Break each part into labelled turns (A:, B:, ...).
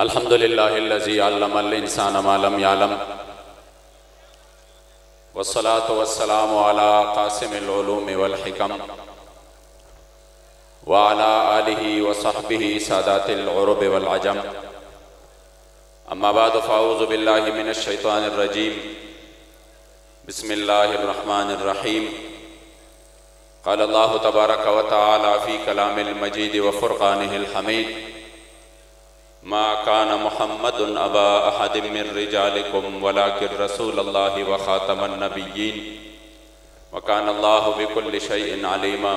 A: अल्हम्दुलिल्लाहिल्लज़ी अल्लमल इंसान मा लम यअलम वस्सलातु वस्सलामु अला क़ासिमिल उलूम वल हिकम व अला आलिहि व सहबिहि सादातिल उरुब वल अजम। अम्मा बाद फ़अऊज़ु बिल्लाहि मिनश शैतानिर रजीम। बिस्मिल्लाहिर रहमानिर रहीम। क़ाल अल्लाहु तबारक व तआला फ़ी कलामिल मजीद व फ़ुरक़ानिहिल हमीद। मा कान मुहम्मदुन अबा अहदिम मिर रिजालिकुम वलाकिन रसूलल्लाहि व ख़ातमन नबिय्यीन व कान अल्लाहु बिकुल्लि शैइन अलीमा।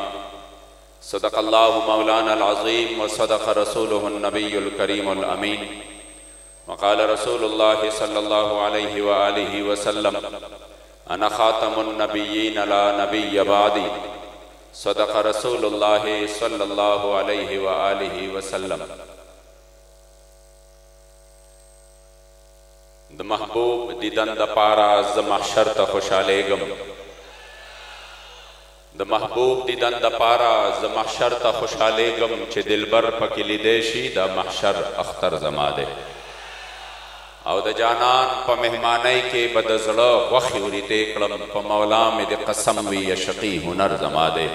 A: सदक़ल्लाहु मौलानल अज़ीम व सदक़ रसूलुहुन नबियुल करीमुल अमीन। व क़ाल रसूलुल्लाहि सल्लल्लाहु अलैहि व आलिहि व सल्लम अना ख़ातमुन नबिय्यीन ला नबिय्य बअदी। सदक़ रसूलुल्लाहि सल्लल्लाहु अलैहि व आलिहि व सल्लम। द महबूब दीदन द पारा ज महशर त खुशालेगम। द महबूब दीदन द पारा ज महशर त खुशालेगम चे दिलबर पकिली देशी द महशर अख्तर जमादे। औ द जानान प मेहमानई के बदजड़ वखी उरी तेकड़म प मौला में द कसम वी यशकी हुनर जमादे।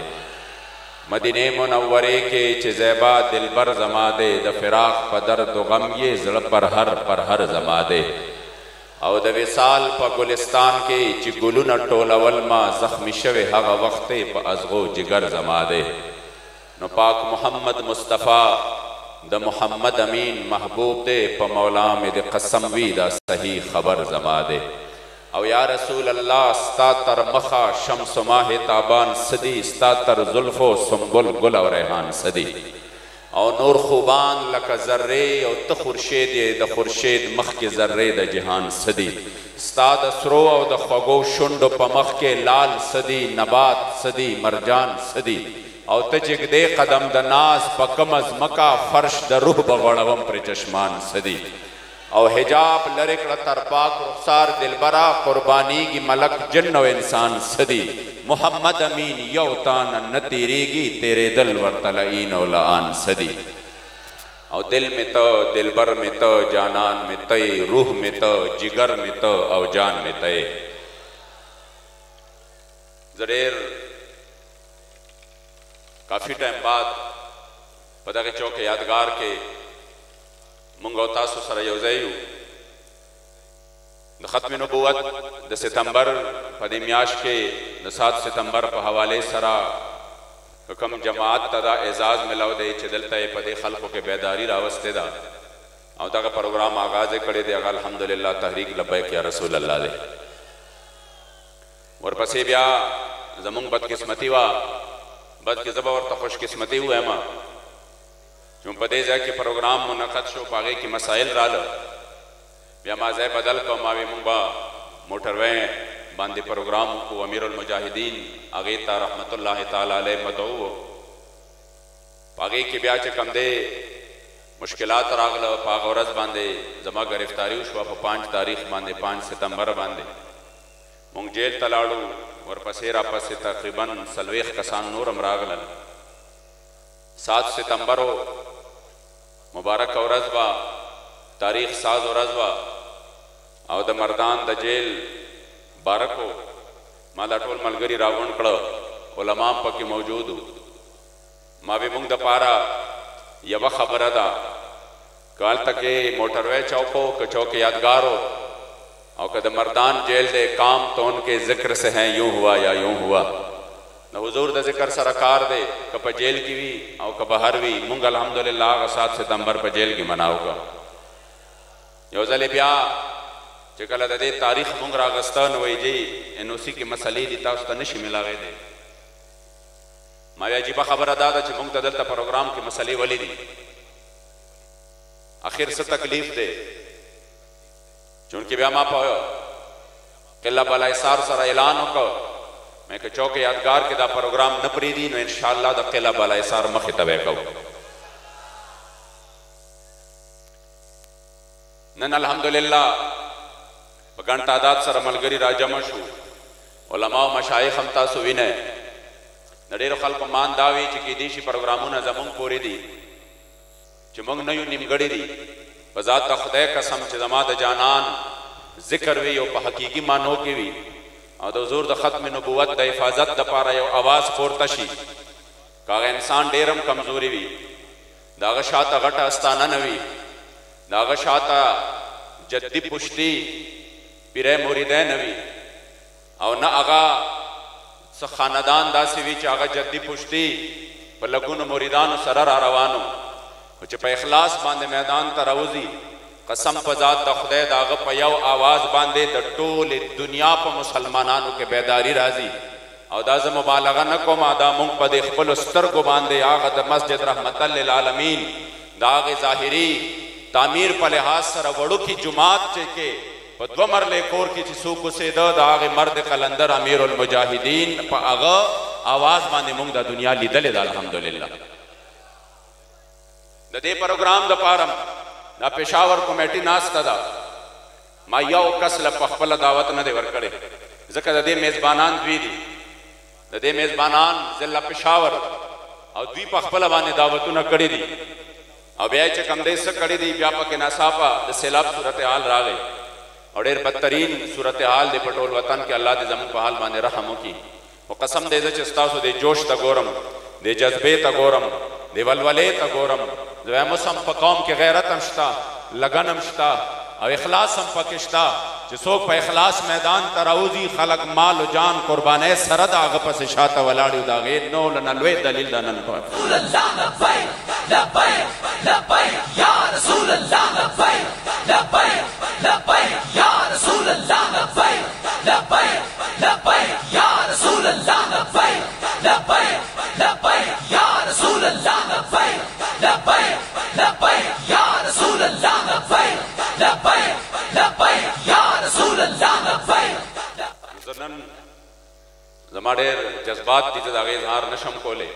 A: मदीने मुनव्वरे के चे ज़ैबा दिलबर जमादे द फिराक प दर्द गम ये जड़ पर हर जमादे। औ द विसाल प गुलिस्तान के ची गुलुन टोलवल मा जख्मी शवे हग वक्ते प अज़गो जिगर जमादे। नो पाक मोहम्मद मुस्तफ़ा द मोहम्मद अमीन महबूब दे प मौला में द कसम वी द सही खबर जमादे। औ या रसूल अल्लाह स्ता तर मखा शम्स माह ताबान सदी स्ता तर जुल्फो सुम्बुल गुल और रेहान सदी। और नूर खुबान लक जर्रे और त खुर्शेद द खुर्शेद मख के जर्रे द जहान सदी। स्ताद असरो और द खगो शुंड प मख के लाल सदी नबात सदी मरजान सदी। और तजिग दे कदम द नाज प कमज मका फर्श द रूह बगड़वम पर चश्मान सदी। और हिजाब लरिक तरपाक रुखसार दिलबरा कुर्बानी की मलक जन्नो इंसान सदी। मोहम्मद अमीन यौतान न तेरेगी तेरे दिल वर्तलईन औलान सदी। और दिल में तो दिलबर में तो जानान में तय रूह में तो जिगर में तो और जान में तय। जरेर काफी टाइम बाद पता के चौक यादगार के मुंगो तासु सर योजयू द खत्म नबूवत द सितंबर पदिमियाश के द 7 सितंबर पर हवाले सरा कम जमात तदा एजाज मिलाव दे चदलता पदे खल्कों के बेदारी रावस्ते दा और तक प्रोग्राम आगाज करे दे अल्हम्दुलिल्लाह तहरीक लब्बैक या रसूल अल्लाह दे। और पसे ब्या जमुंग बदकिस्मती वा बद के जबा और खुशकिस्मती हुए माँ जो पदे जा के प्रोग्राम मुनक़द शो पागे की मसाइल राल या माज़े बदल को मावे मुंबा मोटरवे बांधे प्रोग्राम को अमीरुल मुजाहिदीन आगेता रहमतुल्लाह ताला अलैह मदऊ पागे के ब्या चे कम दे मुश्किलात रागल पाग औरज बांधे जमा गिरफ्तारी उशवा 5 तारीख बांधे 5 सितंबर बांधे मुंग जेल तलाड़ू और पसेरा पसे तकरीबन सलवेख कसान नूर अमरागल 7 सितंबर हो मुबारक और रज़वा तारीख साज और रज़वा और द मर्दान द जेल बारको माला टोल मलगरी रावण कड़ उलमाम पकी मौजूद मावे मुंग द पारा यव खबर दा काल तके मोटरवे चौको के चौके यादगारो और कद मर्दान जेल दे काम तो उनके जिक्र से हैं यूं हुआ या यूं हुआ न हुजूर द जिक्र सरकार दे कप जेल की भी और कब बाहर भी मुंग अल्हम्दुलिल्लाह 7 सितंबर पर जेल की मनाऊगा योजले ब्या चकल दे तारीख मुंग रागस्तान वही जी एनओसी की मसले दिता उस तनिश मिलावे दे माया जीबा खबर अदा च मुंग तदलता प्रोग्राम की मसले वली दी आखिर से तकलीफ दे चूंकि ब्या मा पायो किला बला इसार सरा ऐलान को मैं के चौके यादगार के दा प्रोग्राम न प्रीदी नो इंशाअल्लाह द किला बला इसार मख तबे को नन अल्हम्दुलिल्लाह बगन तादाद सर मलगरी राजमशु उलमा मशाइख हम तासु विनय नडेर खल्क मान दावी ची की दीशी प्रोग्रामों न जमुंग पूरी दी चुमंग नयू निमगड़ी दी بذات خدای قسم چې زما د جانان ذکر وی او په حقیقي معنو کې وی او د حضور د ختم نبوت د حفاظت دپاره یو आवाज پورته شي کاغه انسان ډیرم کمزوري وي داغه شاته غټه استانه نه وي داغه شاته جدي پشتي پیره مریده نه وي او نه هغه څه خاندان داسې وي چې هغه جدي پشتي په لګونو مریدانو سره را روانو خو چې په اخلاص باندې میدان ته راوځي قسم په ذات د خدای د هغه په یو آواز باندې د ټولې دنیا په مسلمانانو کې بیداري راځي او دا زه مبالغه نه کوم دا مونږ په دې خپلو سترګو باندې هغه د مسجد رحمت للعالمین د هغې ظاهري تعمیر په لحاظ سره وړوکي جماعت چې کې په 2 مرلې کور کې چې څوک اوسېده د هغې مرد قلندر امیر المجاهدین په هغه آواز باندې مونږ د دنیا لیدلې ده الحمدلله د دې پروګرام دپاره دا پېښور کمیټي ناسته ده ما یو کس له په خپله دعوت نه دی ورکړی ځکه د دې میزبانان دوی دي د دې میزبانان ضلع پېښور او دوی په خپله باندې دعوتونه کړي دي او بیا چې کوم دی څه کړي دي بیا پکې ناڅاپه د سیلاب صورتحال راغی او ډېر بدترین صورتحال دی په ټول وطن کې الله دې زموږ په حال باندې رحم وکړي خو قسم دی زه چې ستاسو د جوش ته ګورم د جذبې ته ګورم د ولولې ته ګورم زه وایم اوس هم په قوم کې غیرت هم شته لګن هم شته او اخلاص هم پکې شته چې څوک په اخلاص میدان ته راوځي خلک مال و جان قربانۍ سره د هغه پسې شاته ولاړ یو د هغې نو له نه لوی دلیل ده نن زما ډېر جذبات دي چې د هغې اظهار نشم کولی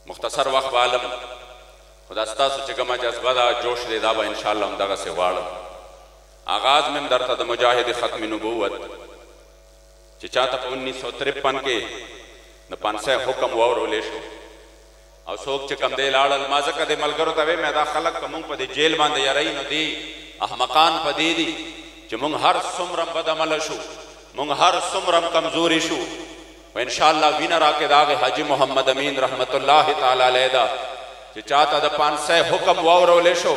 A: مختصر وخت به عالم خو دا ستاسو چې کومه جذبه ده جوش دی دا به انشاءالله همدغسې غواړم آغاز مې هم درته د مجاهد ختم نبوت چې چاته په 1953 کې د 500 حکم واورولی شو او څوک چې کم دی لاړل ما ځکه د ملګرو ته ویم دا خلک که مونږ په دې جیل باندې یروي نو دی احمقان په دې دي چې مونږ هر څومره بدعمله شو مونږ هر څومره کمزوري شو و انشاءالله وینه راکې د هغې حاجي محمد امین رحمت الله تعالی علیه ده چې چاته د 500 حکم واورولی شو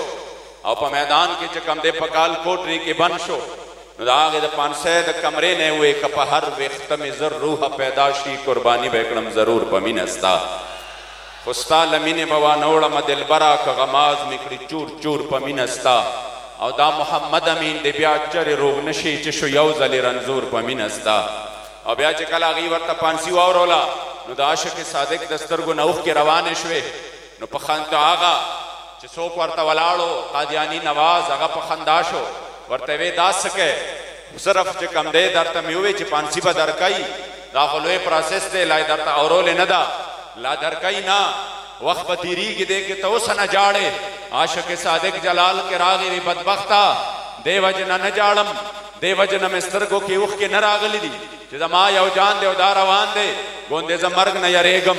A: او په میدان کې چې کم دی په کال کوټري کې بند شو نو د هغې د 500 د کمرې نه وې که په هر ویښته مې زر روحه پیدا شي قرباني به یې کړم ضرور په مینه ستا خو ستا له مینې به وانهوړمه دلبره که غماز مې کړي چور چور په مینه ستا او دا محمد امین دی بیا چرې روغ نشي چې شو یو ځلې رنځور په مینه ستا او بیا چې کله هغې ورته پانسي واوروله نو د عاشق صادق د سترګو نه اوښکې روانې شوې نو په خندا هغه چې څوک ورته ولاړو قادیاني نواز هغه په خندا شو ورته وی دا څه کوې صرف چې کم دی درته مې وویې چې پانسي به درکوي دا خو لوی پروسس دی لا یې درته اورولې نه ده لا درکوي نه وخت به تیریږي دی کې ته اوسه نه جاړې عاشق صادق جلال کې راغی وی بدبخته دې وجې نه نه جاړم دې وجې نه مې سترګو کې اوښکې نه راغلي دي چې زما یو جان دی او دا روان دی ګوندې زه مرګ نه یریږم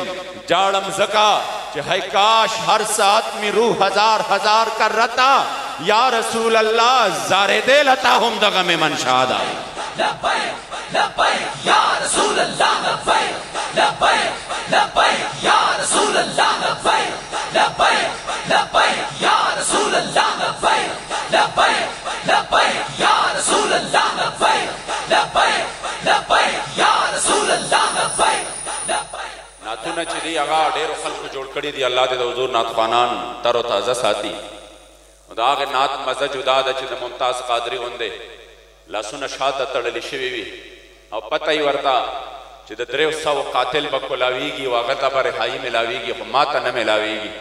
A: جاړم ځکه چې هی کاش هر ساعت می روح هزار کرتا یا رسول الله زارېدې لتا هم د غم منشا ده لبیک لبیک یا رسول الله لبیک لبیک لبیک یا رسول الله لبیک لبیک لبیک یا رسول الله لبیک لبیک لبیک یا رسول الله لبیک لبیک لبیک یا رسول الله لبیک نعتونه چې دي هغه ډېرو خلکو جوړ کړي دي الله دې د حضور نعتخوانان تر و تازه ساتي نو د هغې نعت مزه جدا ده چې د ممتاز قادري غوندې لاسونه شاته تړلې شوي وي او پته یې ورته چې د 300 قاتل به کولاویږي او هغه ته به رهایي میلاویږي خو ما ته نه میلاویږي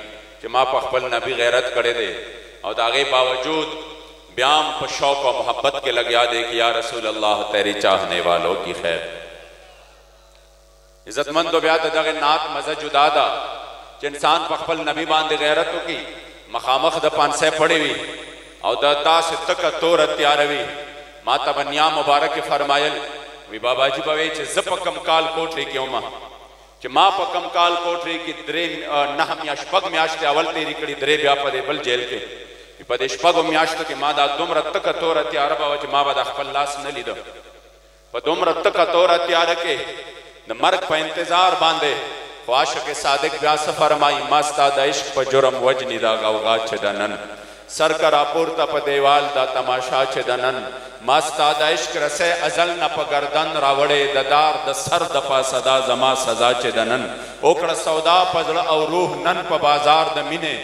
A: چې ما په خپل نبي غیرت کړی دی او د هغې باوجود بیا هم په شوق او محبت کې لګیا دی کہ یا رسول الله تیری چاہنے والوں کی خیر عزتمندو بیا د دغه نعت مزه جدا ده چې انسان په خپل نبي باندې غیرت وکړي مخامخ د 500 پړې وي او د داسې تکه توره تیاره وي ما ته به نیا مبارک فرمایل وی بابا جی به وی چې زه په کم کال کوټرې کې ومه چې ما په کم کال کوټري کې درې نه میاشت شپږ میاشتې اول تېرې کړي درې بیا په دې بل جیل کې په دې شپږو میاشتو کې ما دا دومره تکه توره تیاره به وه چې ما به د خپل لاس نه لیده په دومره تکه توره تیاره کې د مرګ په انتظار باندې خو عاشق صادق بیا څه فرمایي ما ستا د عشق په جرم وجني دا غوغا چې د نن سر که راپورته په دیوال دا تماشا چې د نن ما ستا د عشق رسی ازل نه په گردن راوړې د دار د سر د پاسه دا زما سزا چې د نن وکړه سودا په زړه او روح نن په بازار د مینې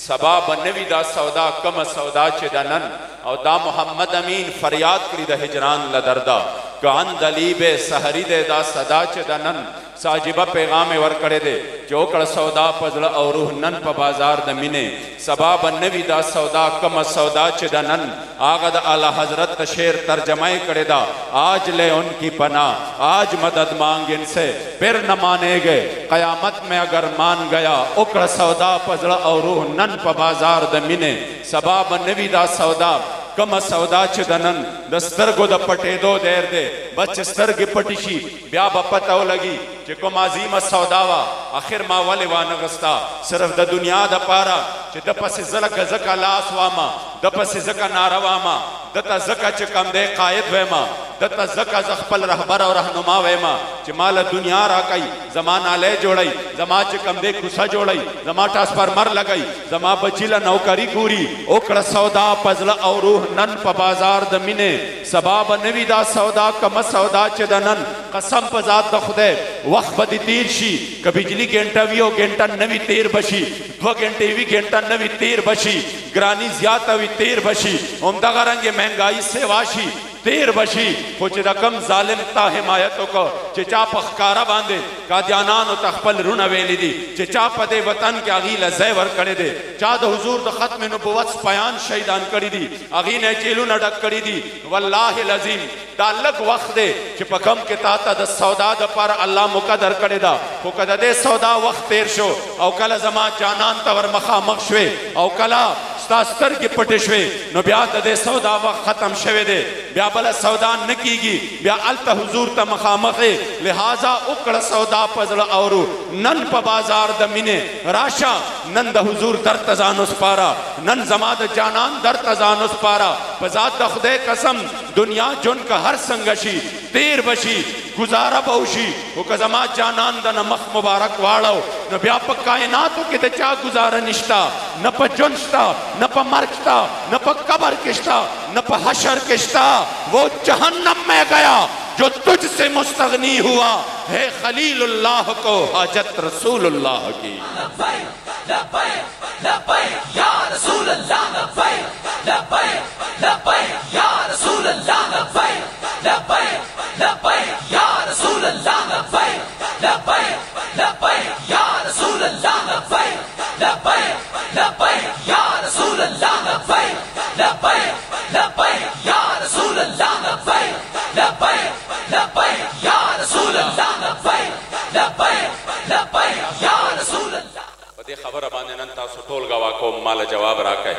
A: سبا به نوي دا سودا کمه سودا چې د نن او دا محمد امین فریاد کړي د هجران له درده که عندلیب سحری دی دا صدا چې د نن ساجبه پیغام ورکړی دی چې وکړه سودا په زړه او روح نن په بازار د مینې سبا به نوي دا سودا کمه سودا چې د نن هغه د اعلی حضرت د شعر ترجمه یې کړې ده آج لے ان کی پناہ آج مدد مانگ ان سے پھر نہ مانیں گے قیامت میں اگر مان گیا وکړه سودا په زړه او روح نن په بازار د مینې سبا به نوي دا سودا کمه سودا چې د نن د سترګو د پټېدو دیر دی بس چې سترګې پټې شي بیا به پته ولګي چې کوم عظیمه سودا وه آخر ما ولې وانغستا صرف د دنیا دپاره چې د پسې زه لکه ځکه لاس وامه د پسې ځکه ناره وامه دته ځکه چې کم دی قاید ویمه دته ځکه زه خپل رهبر او رهنما ویمه چې ما له دنیا راکوي زما نالی جوړی زما چې کم دی کوڅه جوړی زما ټرانسفارمر لګی زما بچي له نوکري ګوري وکړه سودا په زړه او روح نن په بازار د مینې سبا به نوي دا سودا کمه سودا چې د نن قسم په ذات د خدای وخت به دې تیر شي که بجلی ګنټه وي او ګنټه نوي تیر بشي 2 घंटे وي ګنټه نوي تیر بشي ګرانی زیاته وي تیر بشي همدغه رنګې مهنګایي سیوا شي تیر بشي خو چې د کم ظالم تا حمایت وکړو چې چا په ښکاره باندې قادیانانو ته خپل رونه ویلي دي چې چا په دې وطن کې هغې له ځای ورکړی دی چا د حضور د ختم نبوت سپیان شهیدان کړي دي هغې نه جیلونه ډک کړي دي والله العظیم دا لږ وخت دی چې په کم کې تا ته د سودا دپاره الله مقدر کړې ده خو که د دې سودا وخت تیر شو او کله زما جانان ته ور مخامخ شوې او کله ستا سترګې پټې شوې نو بیا د دې سودا وخت ختم شوی دی بیا بله سودا نه کیږي بیا هلته حضور ته مخامخ یې لہذا وکړه سودا په زړه او روح نن په بازار د مینې راشه نن د حضور در ته ځان وسپاره نن زما د جانان در ته ځان وسپاره په ذات د خدای قسم دنیا جون که هر څنګه شي تیر بشي گزاره به وشي خو که زما جانان د نه مخ مبارک واړو نو بیا په کائناتو کې د چا گزاره نشته نه په ژوند شته نه په مرګ شته نه په قبر کې شته نه په حشر کې شته وہ جہنم میں گیا جو تجھ سے مستغنی ہوا ہے خلیل اللہ کو حاجت رسول اللہ کی لبیک لبیک لبیک یا رسول اللہ لبیک لبیک لبیک یا رسول اللہ لبیک لبیک لبیک یا رسول اللہ لبیک لبیک لبیک یا رسول اللہ لبیک لبیک لبیک یا رسول اللہ لبیک لبیک لبیک یا رسول اللہ لبیک لبیک لبیک یا رسول اللہ لبیک لبیک لبیک یا رسول اللہ په دې خبره باندې نن تاسو ټول ګواه کوم ماله جواب راکئ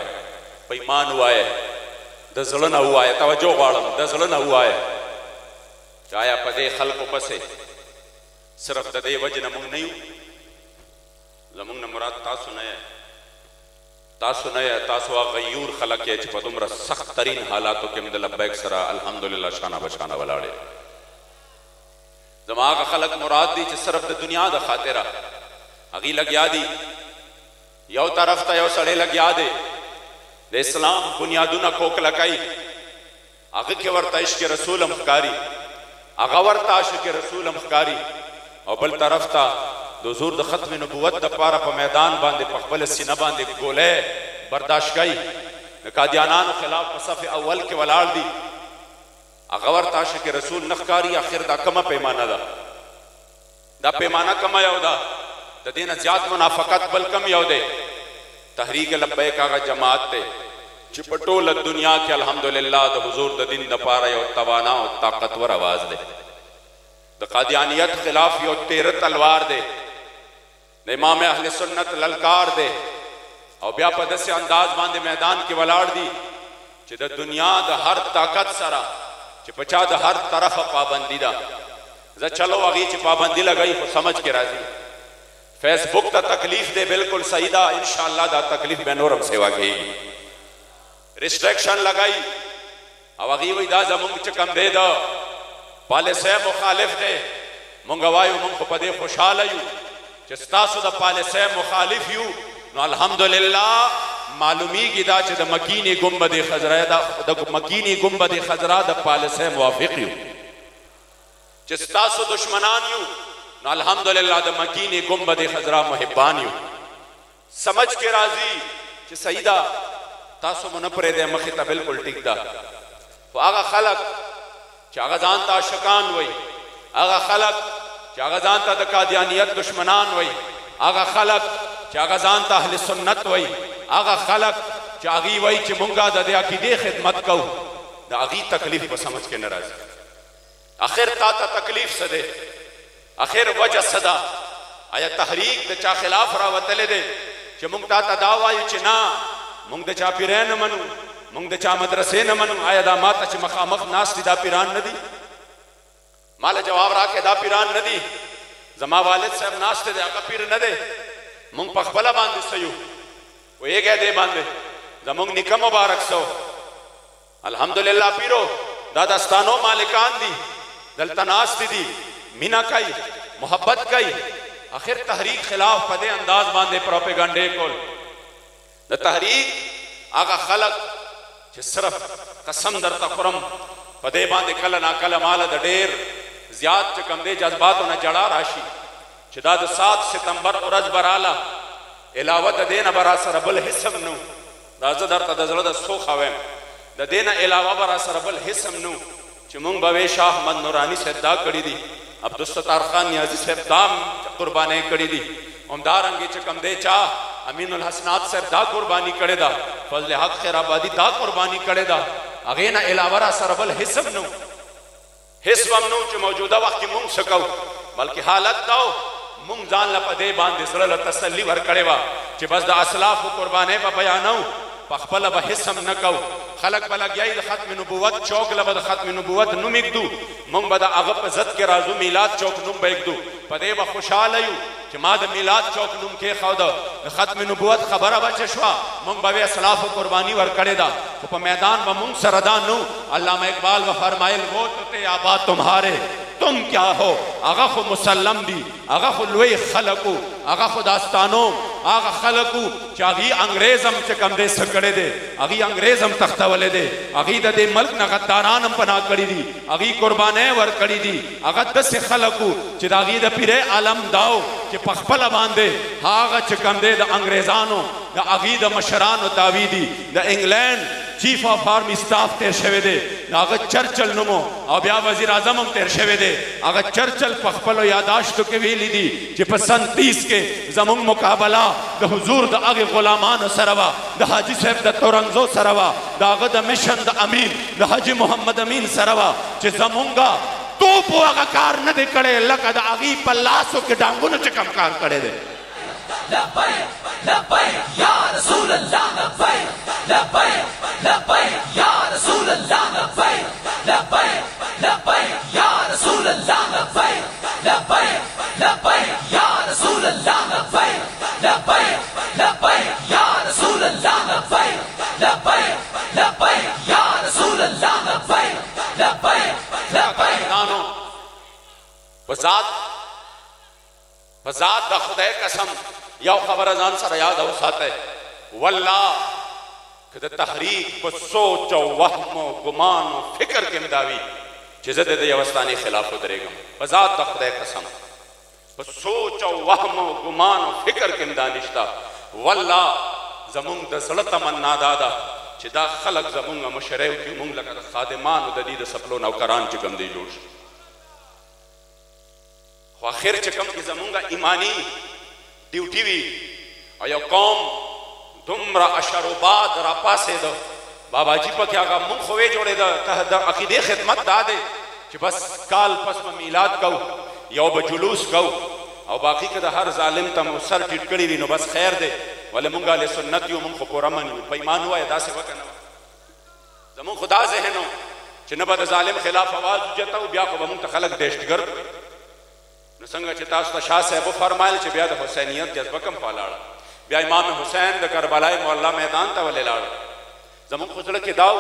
A: په ایمان ووایه د زړه نه ووایه توجه غواړم د زړه نه ووایه چې آیا په دې خلکو پسې صرف د دې وجې نه موږ نه یو زموږ نه مراد تاسو نه تاسو نه تاسو هغه غیور خلک یې چې په دومره سخت ترین حالاتو کې د لبیک سره الحمدلله شانه بشانه ولاړې زما هغه خلک مراد دي چې صرف د دنیا د خاطره هغې لګیا دي یو طرف ته یو سړی لګیا دی د اسلام بنیادونه کوکلکوي هغه کې ورته عشق رسول هم ښکاري هغه ورته عاشق رسول هم ښکاري او بل طرف ته د حضور د ختم نبوت دپاره په میدان باندې په خپله سینه باندې ګولی برداشت کوي د قادیانانو خلاف په صف اول کې ولاړ دي هغه ورته عاشق رسول نه ښکاري آخر دا کمه پیمانه ده دا پیمانه کمه یو ده د دې نه زیات منافقت بل کم یو دی تحریک لبیک هغه جماعت دی چې په ټوله دنیا کې الحمدلله د حضور د دین دپاره یو توانا او طاقتور آواز دی د قادیانیت خلاف یو تیره تلوار دی د امام اهل سنت للکار دی او بیا په داسې انداز باندې میدان کې ولاړ دي چې د دنیا د هر طاقت سره چې په چا د هر طرفه پابندي ده ز چلو اگی چ پابندی لگئی خو سمجھ کے راضی فیسبک تا تکلیف دے بالکل صحیح دا انشاءاللہ دا تکلیف بے نورم سیوا گئی ریسٹریکشن لگائی او اگی وی دا زمونگ چکم دے دا پالیسے مخالف دے منگوائیو منگ خو پدے خوشحال ایو چستاسو دا پالیسے مخالف یو نو الحمدللہ معلومی کی دا چھ دا مکینی گنبد خضرہ دا مکینی گنبد خضرہ دا پالیسے موافق یو چستاسو دشمنان یو نو الحمدللہ دا مکینی گنبد خضرہ محبان یو سمجھ کے راضی چھ سیدہ تاسو منپرے دے مخیطہ بالکل ٹک دا و آغا خلق چھ آغا زانتا شکان وی آغا خلق چھ آغا زانتا دا قادیانیت دشمنان وی آغا خلق چھ آغا زانتا اہل سنت وی آغا خلق چھ آغی وی چھ منگا دا دے عقیدے خدمت کو دا آغی تکلیف کو سمجھ کے نراضی آخر تا تکلیف سدے آخر وجہ صدا آیا تحریک دا چا خلاف راوتلے دے چھ منگ تا دعوی چھ نا منگ دا چا پیرین منو منگ دا چا مدرسے نمنو آیا دا ماتا چھ مخامخ ناس دی دا پیران ندی مالا جواب را کے دا پیران ندی زما والد صاحب ناس دے آقا پیر ندے منگ پخبلا باندے سیو وہ ایک ہے دے باندے زمونگ نکا مبارک سو الحمدللہ پیرو دا دستانو مالکان دی دلتا ناس دی مینا کئی محبت کئی آخر تحریک خلاف پدے انداز باندے پروپیگنڈے کول دا تحریک آقا خلق چھ صرف قسم در تخرم پدے باندے کل نا کل مالا دا دیر زیاد چکم دے جذباتو نا جڑا راشی چھ دا 7 ستمبر ارز برالا علاوہ دا دینا برا سر بل حسم نو دا زدر تا دا زلد سو خویم دا دینا علاوہ برا سر بل حسم نو چھ مونگ بوے شاہ احمد نورانی صاحب دا کری دی عبدالستار خان نیازی صاحب دام قربانے کری دی امدارنگی چکم دے چاہ امین الحسنات صاحب دا قربانی کرے دا فضل حق خیر آبادی دا قربانی کرے دا اگینا علاوہ را سر بل حسم نو حسم نو چھ موجودہ وقت کی مونگ سکو بلکہ حالت داو مونگ زان لپدے باندے سرل تسلی ور کڑے وا چھ بس دا اسلاف و قربانے با بیانو پخپل با حسم نکو خلق بلگ یای دا ختم نبوت چوک لبا دا ختم نبوت نم ایک دو مونگ با دا اغب زد کے رازو میلاد چوک نم با ایک دو پدے با خوشحال ایو چھ ما دا میلاد چوک نم کے خوادا دا ختم نبوت خبر با چشوا مونگ با بے اسلاف و قربانی ور کڑے دا پا میدان با مونگ سردان نو علامہ اقبال و فرمائل وہ تو تے آباد تمہارے تم کیا ہو آغا خو مسلم دی آغا خو لوی خلقو آغا خو داستانوں آغا خلقو چاگی انگریزم چکم دے سکڑے دے آگی انگریزم تختولے دے آگی دا دے ملک نا غدارانم پنا کری دی آگی قربانے ور کری دی آگا دس خلقو چی دا آگی دا پیرے عالم داو چی پخپل باندے آغا چکم دے دا انگریزانو دا آگی دا مشرانو تاوی دی دا انگلینڈ چیف آف آرمی سٹاف تیر شوے دے آگا چرچل نمو او بیا وزیر اعظم ہم تیر شوے دے آگا چرچل پخپلو یاداشتو کے ویلی دی چی پس 37 کے زمون مقابلہ دا حضور دا آگے غلامان سروا دا حاجی صاحب دا تورنگزو سروا دا آگا دا مشن دا امین دا حاجی محمد امین سروا چی زمونگا تو پو آگا کار ندے کڑے لکا دا آگی پلاسو کے ڈانگو نا چکم کار کڑے دے
B: لبیک لبیک یا رسول اللہ لبیک لبیک لبیک یا رسول اللہ لبیک لبیک لبیک یا رسول اللہ لبیک لبیک لبیک یا رسول اللہ لبیک لبیک لبیک یا رسول اللہ لبیک لبیک لبیک یا رسول اللہ لبیک لبیک لبیک
A: بذات دا خدای قسم یو خبر ازان سر یاد ہو ساتا ہے واللہ کہ دا تحریک پا سوچ و وحم و گمان و فکر کے مداوی چیزت دے یوستانی خلاف درے گا بذات دا خدای قسم پا سوچ و وحم و گمان و فکر کے مدانشتا واللہ زمونگ دا زلط مننا دادا چی دا خلق زمونگا مشرعو کی مونگ لگا دا خادمان و دا دی دا سپلو نوکران چکم دے جوش آخر چکم کی زمونگا ایمانی ڈیوٹی وی ایو قوم دمرا اشر و باد را پاسے دا بابا جی پا کیا گا من خوے جوڑے دا عقیدے خدمت دا دے چی بس کال پس میں میلاد کو یو بجلوس کو او باقی که دا ہر ظالم تا سر ٹیٹ کری نو بس خیر دے ولی منگا لے سنتیو من خو پورا منیو پیمان ہوا ادا سے وکنو زمون خدا ذہنو چی نبا دا ظالم خلاف آواز جتا ہو بیا خو بمون تا خلق دیشت گرد نو څنګه چې تاسو ته شاه صاحب فرمایل چې بیا د حسینیت جذبه کم پالاړه، بیا امام حسین د کربلای مولا میدان ته ولې لاړ. زموږ خو زړه کې داو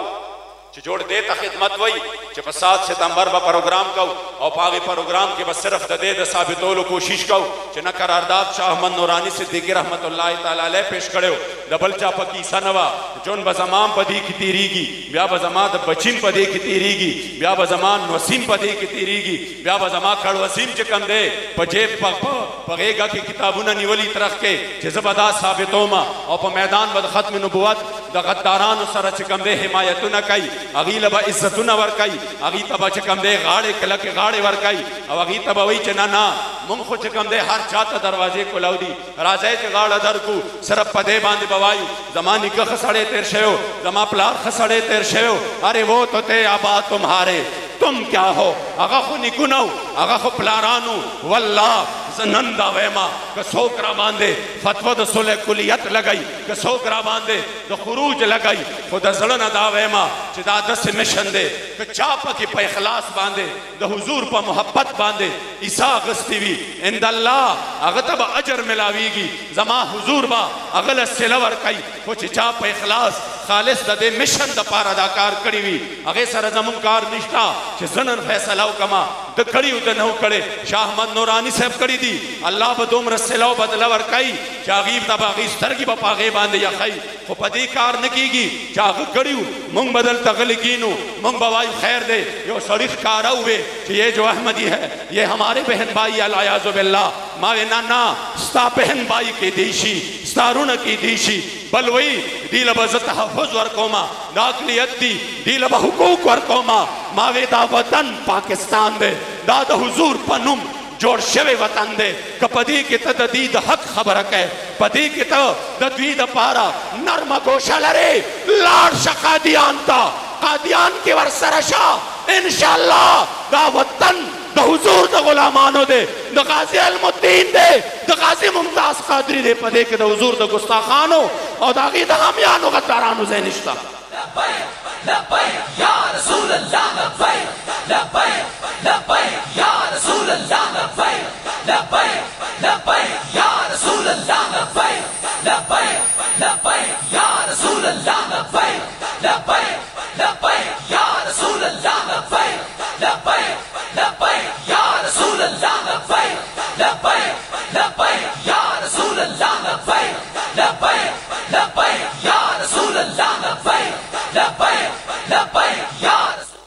A: چې جوړ دې ته خدمت وای چې په 7 ستمبر به پروګرام کو او په هغه پروګرام کې به صرف د دې د ثابتولو کوشش کو چې نه قرارداد شاه احمد نورانی صدیقی رحمت الله تعالی علیه پیش کړو، د بل چا په کیسه نه وا جون به زمان په دې کې تیریږي، بیا به زما د بچین په دې کې تیریږي، بیا به زمان وسیم په دې کې تیریږي، بیا به زما کړ وسیم چې کم دی په جیب په غېږه کې کتابونه نیولي ترخ کې چې زه به دا ثابتوم او په میدان به د ختم نبوت د غدارانو سره چې کم دی حمایتونه کوي، هغې له به عزتونه ورکوي، هغې ته به چې کم دی غاړې کلکې غاړې ورکوي او هغې ته به وایي چې نه نه مونږ خو چې کم دی هر چا ته دروازې کولو دي، راځئ چې غاړه درکو، صرف په دې باندې به وایو زما نیکه ښه سړی تېر شوی، زما پلار ښه سړی تېر شوی، ارے وہ تو تھے آبا تمہارے تم کیا ہو. هغه خو نیکونه و، هغه خو پلارانو. والله زه نن دا ویما که څوک را باندې فتوا د صلح کلیت لګئ، که څوک را باندې د خروج لګئ، خو د زړه نه دا ویما چې دا داسې مشن دی که چا پکې په اخلاص باندې د حضور په محبت باندې عیسی اخیستې وي عند الله هغه ته به اجر ملاویږي، زما حضور به هغه له صله ورکوي، خو چې چا په اخلاص خالص د دې مشن دپاره دا کار کړی وي هغې سره زمونږ کار نشته چې زه نن فیصله وکړمه د کړي او د نه کړی. شاه احمد نورانی صاحب کړي دي، الله به دومره صله او بدله ورکوي چې هغې ته به هغې سترګې به په هغې باندې یخوي، خو په دې کار نه کېږي چې هغه کړي وو مونږ به دلته غلي کینو، مونږ به وایو خیر دی یو سړي ښکاره ووې چې یہ جو احمدی ہے یہ ہمارے بہن بھائی الیاذ باللہ. ما وی نه نه ستا بہن بھائی کې دی شي ستا رونه کې دی شي، بل وی دی له به زه تحفظ ورکوما، دا اقلیت دی دی له به حقوق ورکوما. ما وی دا وطن پاکستان دی، دا د حضور په نوم جوړ شوی وطن دی، که په دې کې ته د دوی د حق خبره کوې، په دې کې ته د دوی دپاره نرمه ګوشه لرې، لاړ شه قادیان ته، قادیان کې ورسره شه، انشاءالله دا وطن د حضور د غلامانو دی، د غازی علم الدین دی، د غازی ممتاز قادری دی، په دې کې د حضور د ګستاخانو او د هغې د حامیانو غدارانو ځای نشته.
B: لبیک لبیک یا رسول اللہ، لبیک لبیک لبیک یا رسول اللہ، لبیک لبیک لبیک یا رسول اللہ، لبیک لبیک لبیک یا رسول اللہ، لبیک لبیک لبیک یا رسول اللہ، لبیک لبیک لبیک یا رسول اللہ، لبیک لبیک لبیک یا رسول اللہ، لبیک لبیک لبیک یا رسول اللہ، لبیک لبیک لبیک یا رسول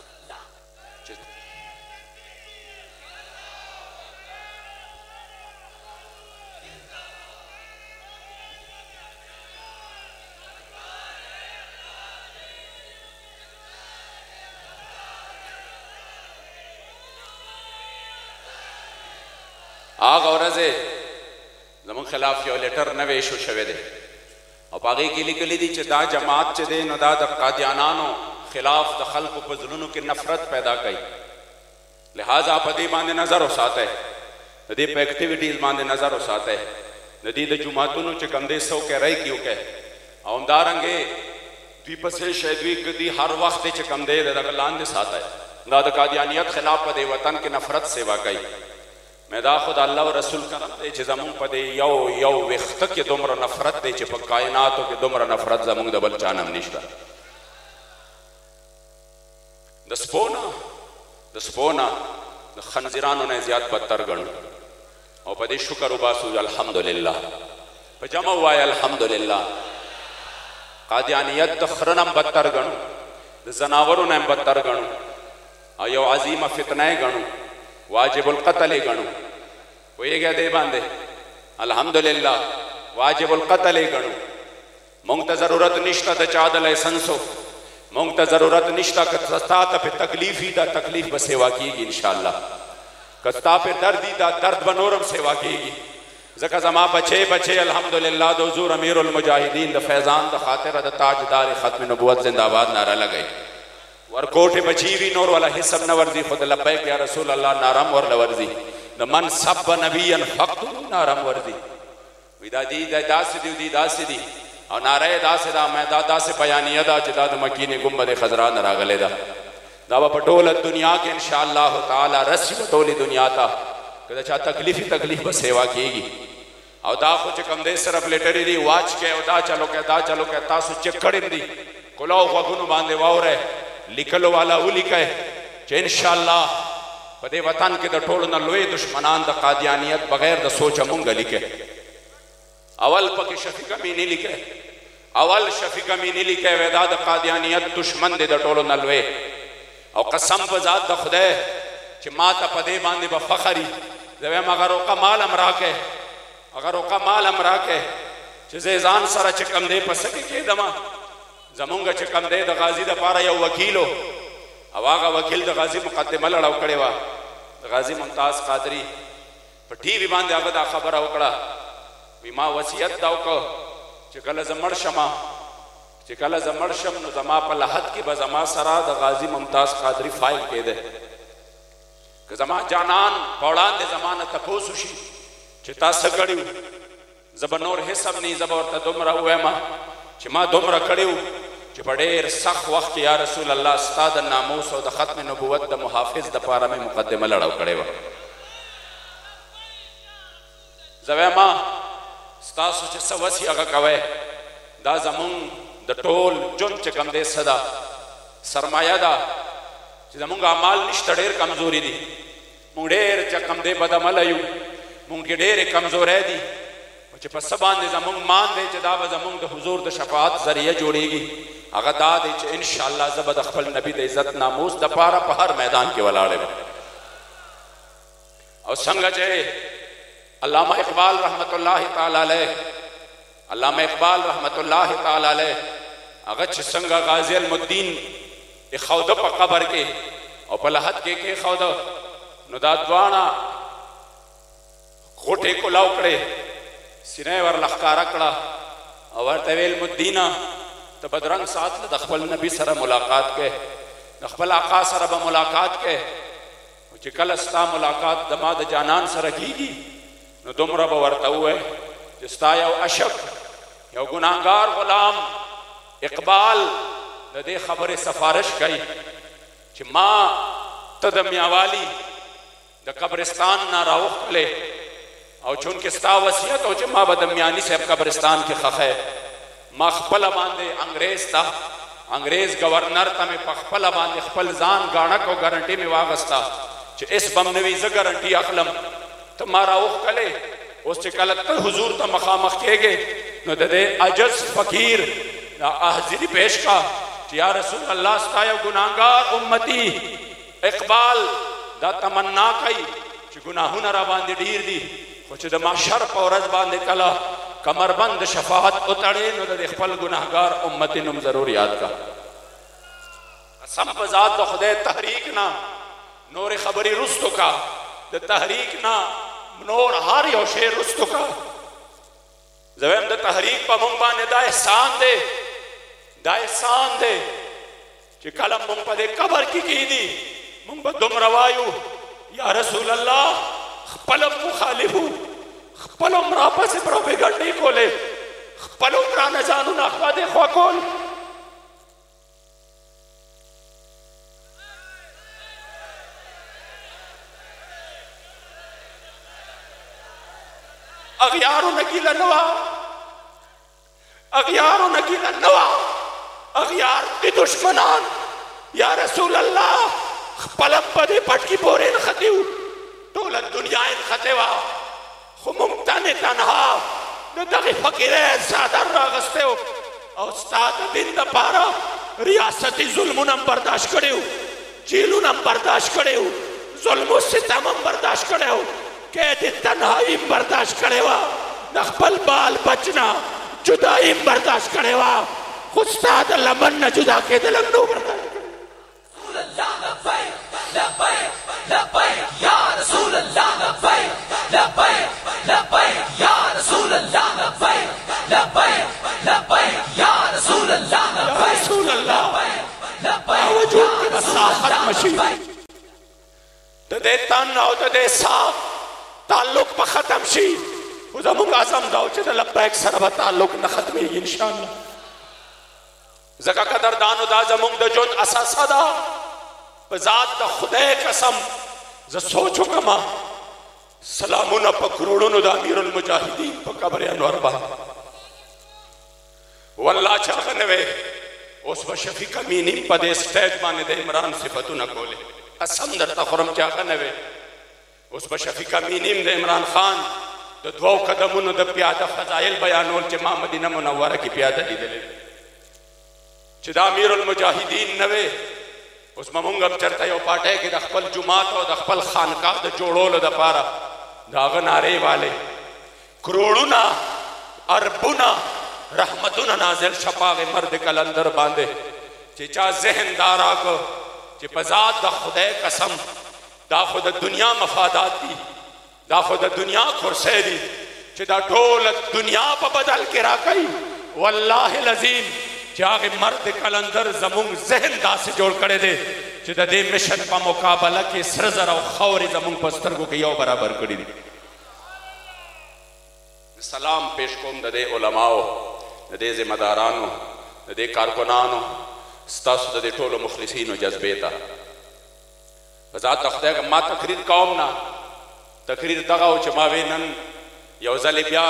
A: هغه ورځې زموږ خلاف یو لیټر نوی ایشو شوی دی او په هغې کې لیکلي دي چې دا جماعت چې دی نو دا د قادیانانو خلاف د خلکو په زړونو کې نفرت پیدا کوي، لہذا په دې باندې نظر وساتئ، د دې په ایکټیویټیز باندې نظر وساتئ، د دې د جوماتونو چې کوم دی څه وکړئ رای کې وکړئ او همدارنګې دوی پسې شئ، دوی کدي هر وخت چې کوم دی د دغه لاندې ساتئ، دا د قادیانیت خلاف په دې وطن کې نفرت سیوا کوي. مې دا خو د الله و رسول کرم دی چې زمونږ په دې یو ویښته کې دومره نفرت دی چې په کائناتو کې دومره نفرت زمونږ د بل چا نه هم نشته. د سپو نه د خنزیرانو نه زیات بدتر ګڼو او په دې شکر وباسو الحمدلله، په جمع ووایه الحمدلله. قادیانیت د خره نه هم بدتر ګڼو، د زناورو نه هم بدتر ګڼو او یو عظیمه فتنه یې ګڼو، واجب القتل یې ګڼو. پوهېږئ دې باندې الحمدلله واجب القتل یې ګڼو. مونږ ته ضرورت نشته د چا د لایسنسو، مونږ ته ضرورت نشته که ستا ته پې تکلیف وي دا تکلیف به سیوا کېږي انشاءالله، که ستا پې درد وي دا درد به نور هم سیوا کېږي. ځکه زما بچې الحمدلله د حضور امیر المجاهدین د فیضان د خاطره د تاجدار ختم نبوت زنده باد نعره لګئ. ورکوټې بچی وي نور والا حسب نه ورځي، خو د لبیک یا رسول الله نارم ورله ورځي، د من سب نبیا فقتلو نارم ورځي. وی دا دی داسې دی دی داسې دی او ناره یې داسې ده، مې دا داسې بیانیه ده چې دا د مکینې ګنبد خضرا نه راغلی ده. دا به په ټوله دنیا کې انشاءالله تعالی رسي به ټولې دنیا ته که دا چا تکلیف به سیوا کیږي او دا خو چې کوم دی صرف لیټري دی واچ کې او دا چلو کې تاسو چک کړم دي کلاو غوږونو باندې واوره لیکلو والا ولیکئ چې انشاءالله په دې وطن کې د ټولو نه لوی دشمنان د قادیانیت بغیر د سوچه مونږ لیکئ. اول پکې شفیق امینی لیکئ، اول شفیق امینی لیکئ وی دا د قادیانیت دشمن دی د ټولو نه لوی، او قسم په ذات د خدای چې ما ته په دې باندې به فخري زه وایم اگر اوقه مال هم راکئ، اگر اوقه مال هم راکئ چې زه ځان سره چې کم دی په څه کې کېدمه. زمونږ چې کم دی د غازي دپاره یو وکیلو او هغه وکیل د غازي مقدمه لړاو کړې وه، د غازي ممتاز قادري په ټي وي باندې هغه دا خبره وکړه وی ما وصیت دا وکړ چې کله زه مړ شم نو زما په لحد کې به زما سره د غازي ممتاز قادري فایل کېده که زما جانان په وړاندې زما نه تپوس وشي چې تا څه کړي وو، زه به نور حسب نه زه به ورته دومره ووایم چې ما دومره کړي وو چې په ډېر سخت وخت کې یا رسول الله ستا د ناموس او د ختم نبوت د محافظ دپاره مې مقدمه لړاو کړې وه. زه وایم ستاسو چې څه وسي هغه کوئ، دا زمونږ د ټول ژوند چې کوم دی څه ده سرمایه ده چې زمونږ اعمال نشته، ډېر کمزوري دي، مونږ ډېر چې کوم دی بدعمله یو، مونږ کې ډېرې کمزوری دي چې په څه باندې زمونږ مان دی چې دا به زمونږ د حضور د شفاعت ذریعه جوړیږي هغه دا دی چې انشاءالله زه به د خپل نبي د عزت ناموس دپاره په هر میدان کې ولاړ یم. او څنګه چې علامه اقبال رحمت الله تعالی علیه هغه چې څنګه غازی المدین ایښوده په قبر کې او په لحد کې کېښوده نو دا دواړه غوټې کولاو کړې، سینه یې ورله ښکاره کړه او ورته ویل مدینه ته بدرنګ ساتله د خپل نبي سره ملاقات کې، د خپل آقا سره به ملاقات کې، چې کله ستا ملاقات د ما د جانان سره کېږي نو دومره به ورته ووایې چې ستا یو عشق یو ګناهګار غلام اقبال د دې خبرې سفارش کوي چې ما ته د میاوالي د قبرستان نه راوښتلې او چونکې ستا وصیت او چې ما به د میاني صاحب قبرستان کې خښی، ما خپله باندې انګریز گورنر ته مې په خپله باندې خپل ځان ګاڼک او ګارنټي مې واغسته چې اس بم نه وي زه ګارنټي اخلم، ته ما راوښکلې. اوس چې کله ته حضور ته مخامخ کېږې نو د دې عجز فقیر حاضري پیش کا چې یا رسول الله ستا یو ګناهګار امتی اقبال دا تمنا کوي چې ګناهونه را باندې ډیر دي خو چې د محشر په ورځ باندې کله کمربند شفاعت وتړې نو د خپل ګناهګار امتی نوم ضرور یاد کا. قسم په ذات د خدای تحریک نه نور خبرې رستو کا، د تحریک نه نور هر یو شی رستو کا. زه وایم د تحریک په مونږ باندې دا احسان دی چې کله مونږ په دې قبر کې کېدي مونږ به دومره وایو یا رسول الله خپل مخالفو خپل هم راپسې پروپیګنډې کولې، خپل هم رانه ځانونه خوا دې خوا کول. اغیارونه ګیله نه وه، اغیار دي دشمنان یا رسول الله خپل هم په دې پټکي پورې نښتي وو، ټوله دنیا یې نښتې وه خو موږ تنها د دغې فقیرۍ څادر راغستی وو او ستا د دین دپاره ریاستي ظلمونه هم برداشت کړي وو، جیلونه هم برداشت کړي وو، ظلم و ستم هم برداشت کړی وو، قید تنهایي هم برداشت کړې وه، د خپل بال بچ نه جدایي هم برداشت کړې وه خو ستا د لمن نه جدا کېدل هم نو برداشت کړی. وجود کې به ساه ختمه شي، د دې تن او د دې ساه تعلق به ختم شي خو زموږ عزم دا و چې د لبیک سره به تعلق نه ختمېږي انشاءالله. ځکه قدردانو دا زموږ د ژوند اساسه ده. په ذات د خدای قسم زه سوچ وکړم सलामुना पर करोड़ों दा अमीर المجاهدین पर कब्र अनवर बांधे वल्ला चाहनवे उस शफीक अमीनी पदे स्टेज माने दे इमरान सिफतु न कोले असम दर तखरम चाहनवे उस शफीक अमीनी दे इमरान खान द दो कदमों द प्यादा फजाइल बयानोल चे मा मदीना मुनव्वरा की प्यादा दी दे चे दा अमीर المجاهدین नवे उस ममुंगम चरता यो पाटे के दखपल जुमात और दखपल खानका द जोड़ोल द पारा दागन नारे वाले करोड़ुना अरबुना रहमतुना नाजिल शपागे मर्द कलंदर बांधे चिचा जहन दारा को चे पजात दा खुदे कसम दा खुद दुनिया मफादात दी दा खुद दुनिया खुरसे दी चे दा ढोल दुनिया पर बदल के राकई वल्लाहि लजीम जागे मर्द कलंदर जमुंग जहन दा से जोड़ करे दे चे दा दे मिशन पा मुकाबला के सरजर और खौरी जमुंग पस्तर को किया बराबर करी दी सलाम पेश कोम दे उलमाओ दे जिम्मेदारानो दे कारकुनानो स्तासु दे टोलो मुखलिसीनो जज्बेता बजात खुदा का मा तकरीर कौम ना तकरीर दगाओ चमावे नन यौजल ब्या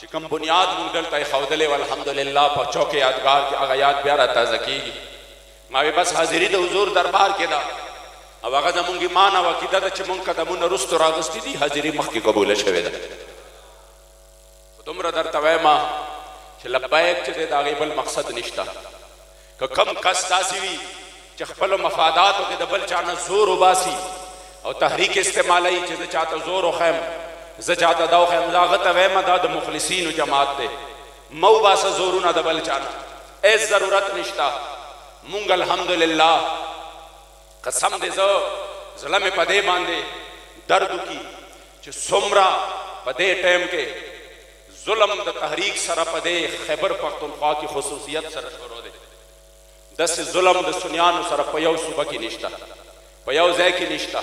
A: चिकम बुनियाद मुंगल तय खौदले अल्हम्दुलिल्लाह पर चौके यादगार के आगायात ब्यारा ताज़ा कीगी मावे बस हाजिरी द हुजूर दरबार के दा अब आगा जमुंगी माना वकीदा द चमुंग कदमुन रुस्त रागस्ती दी हाजिरी मख की कबूल शवे दा तुमरा दर तवैमा च लब्बैक च दे दागे बल मकसद निश्ता क कम कस दासीवी च खपल मफादात के दबल चाना जोर उबासी और तहरीक इस्तेमाल ही च चाहता जोर और खैम ज चाहता दाव खैम लागत वैमा दाद मुखलिसीन जमात दे मऊ बासा जोरुना दबल चाना ए जरूरत निश्ता मुंग अल्हम्दुलिल्लाह कसम दे जो ज़लम पदे बांधे दर्द की च सुमरा पदे टाइम के जुल्म द तहरीक सर पदे खैबर पख्तूनख्वा की खुसूसियत सर छोड़ो दे दस जुल्म द सुनियान सर पयो सुबह की निश्ता पयो जय की निश्ता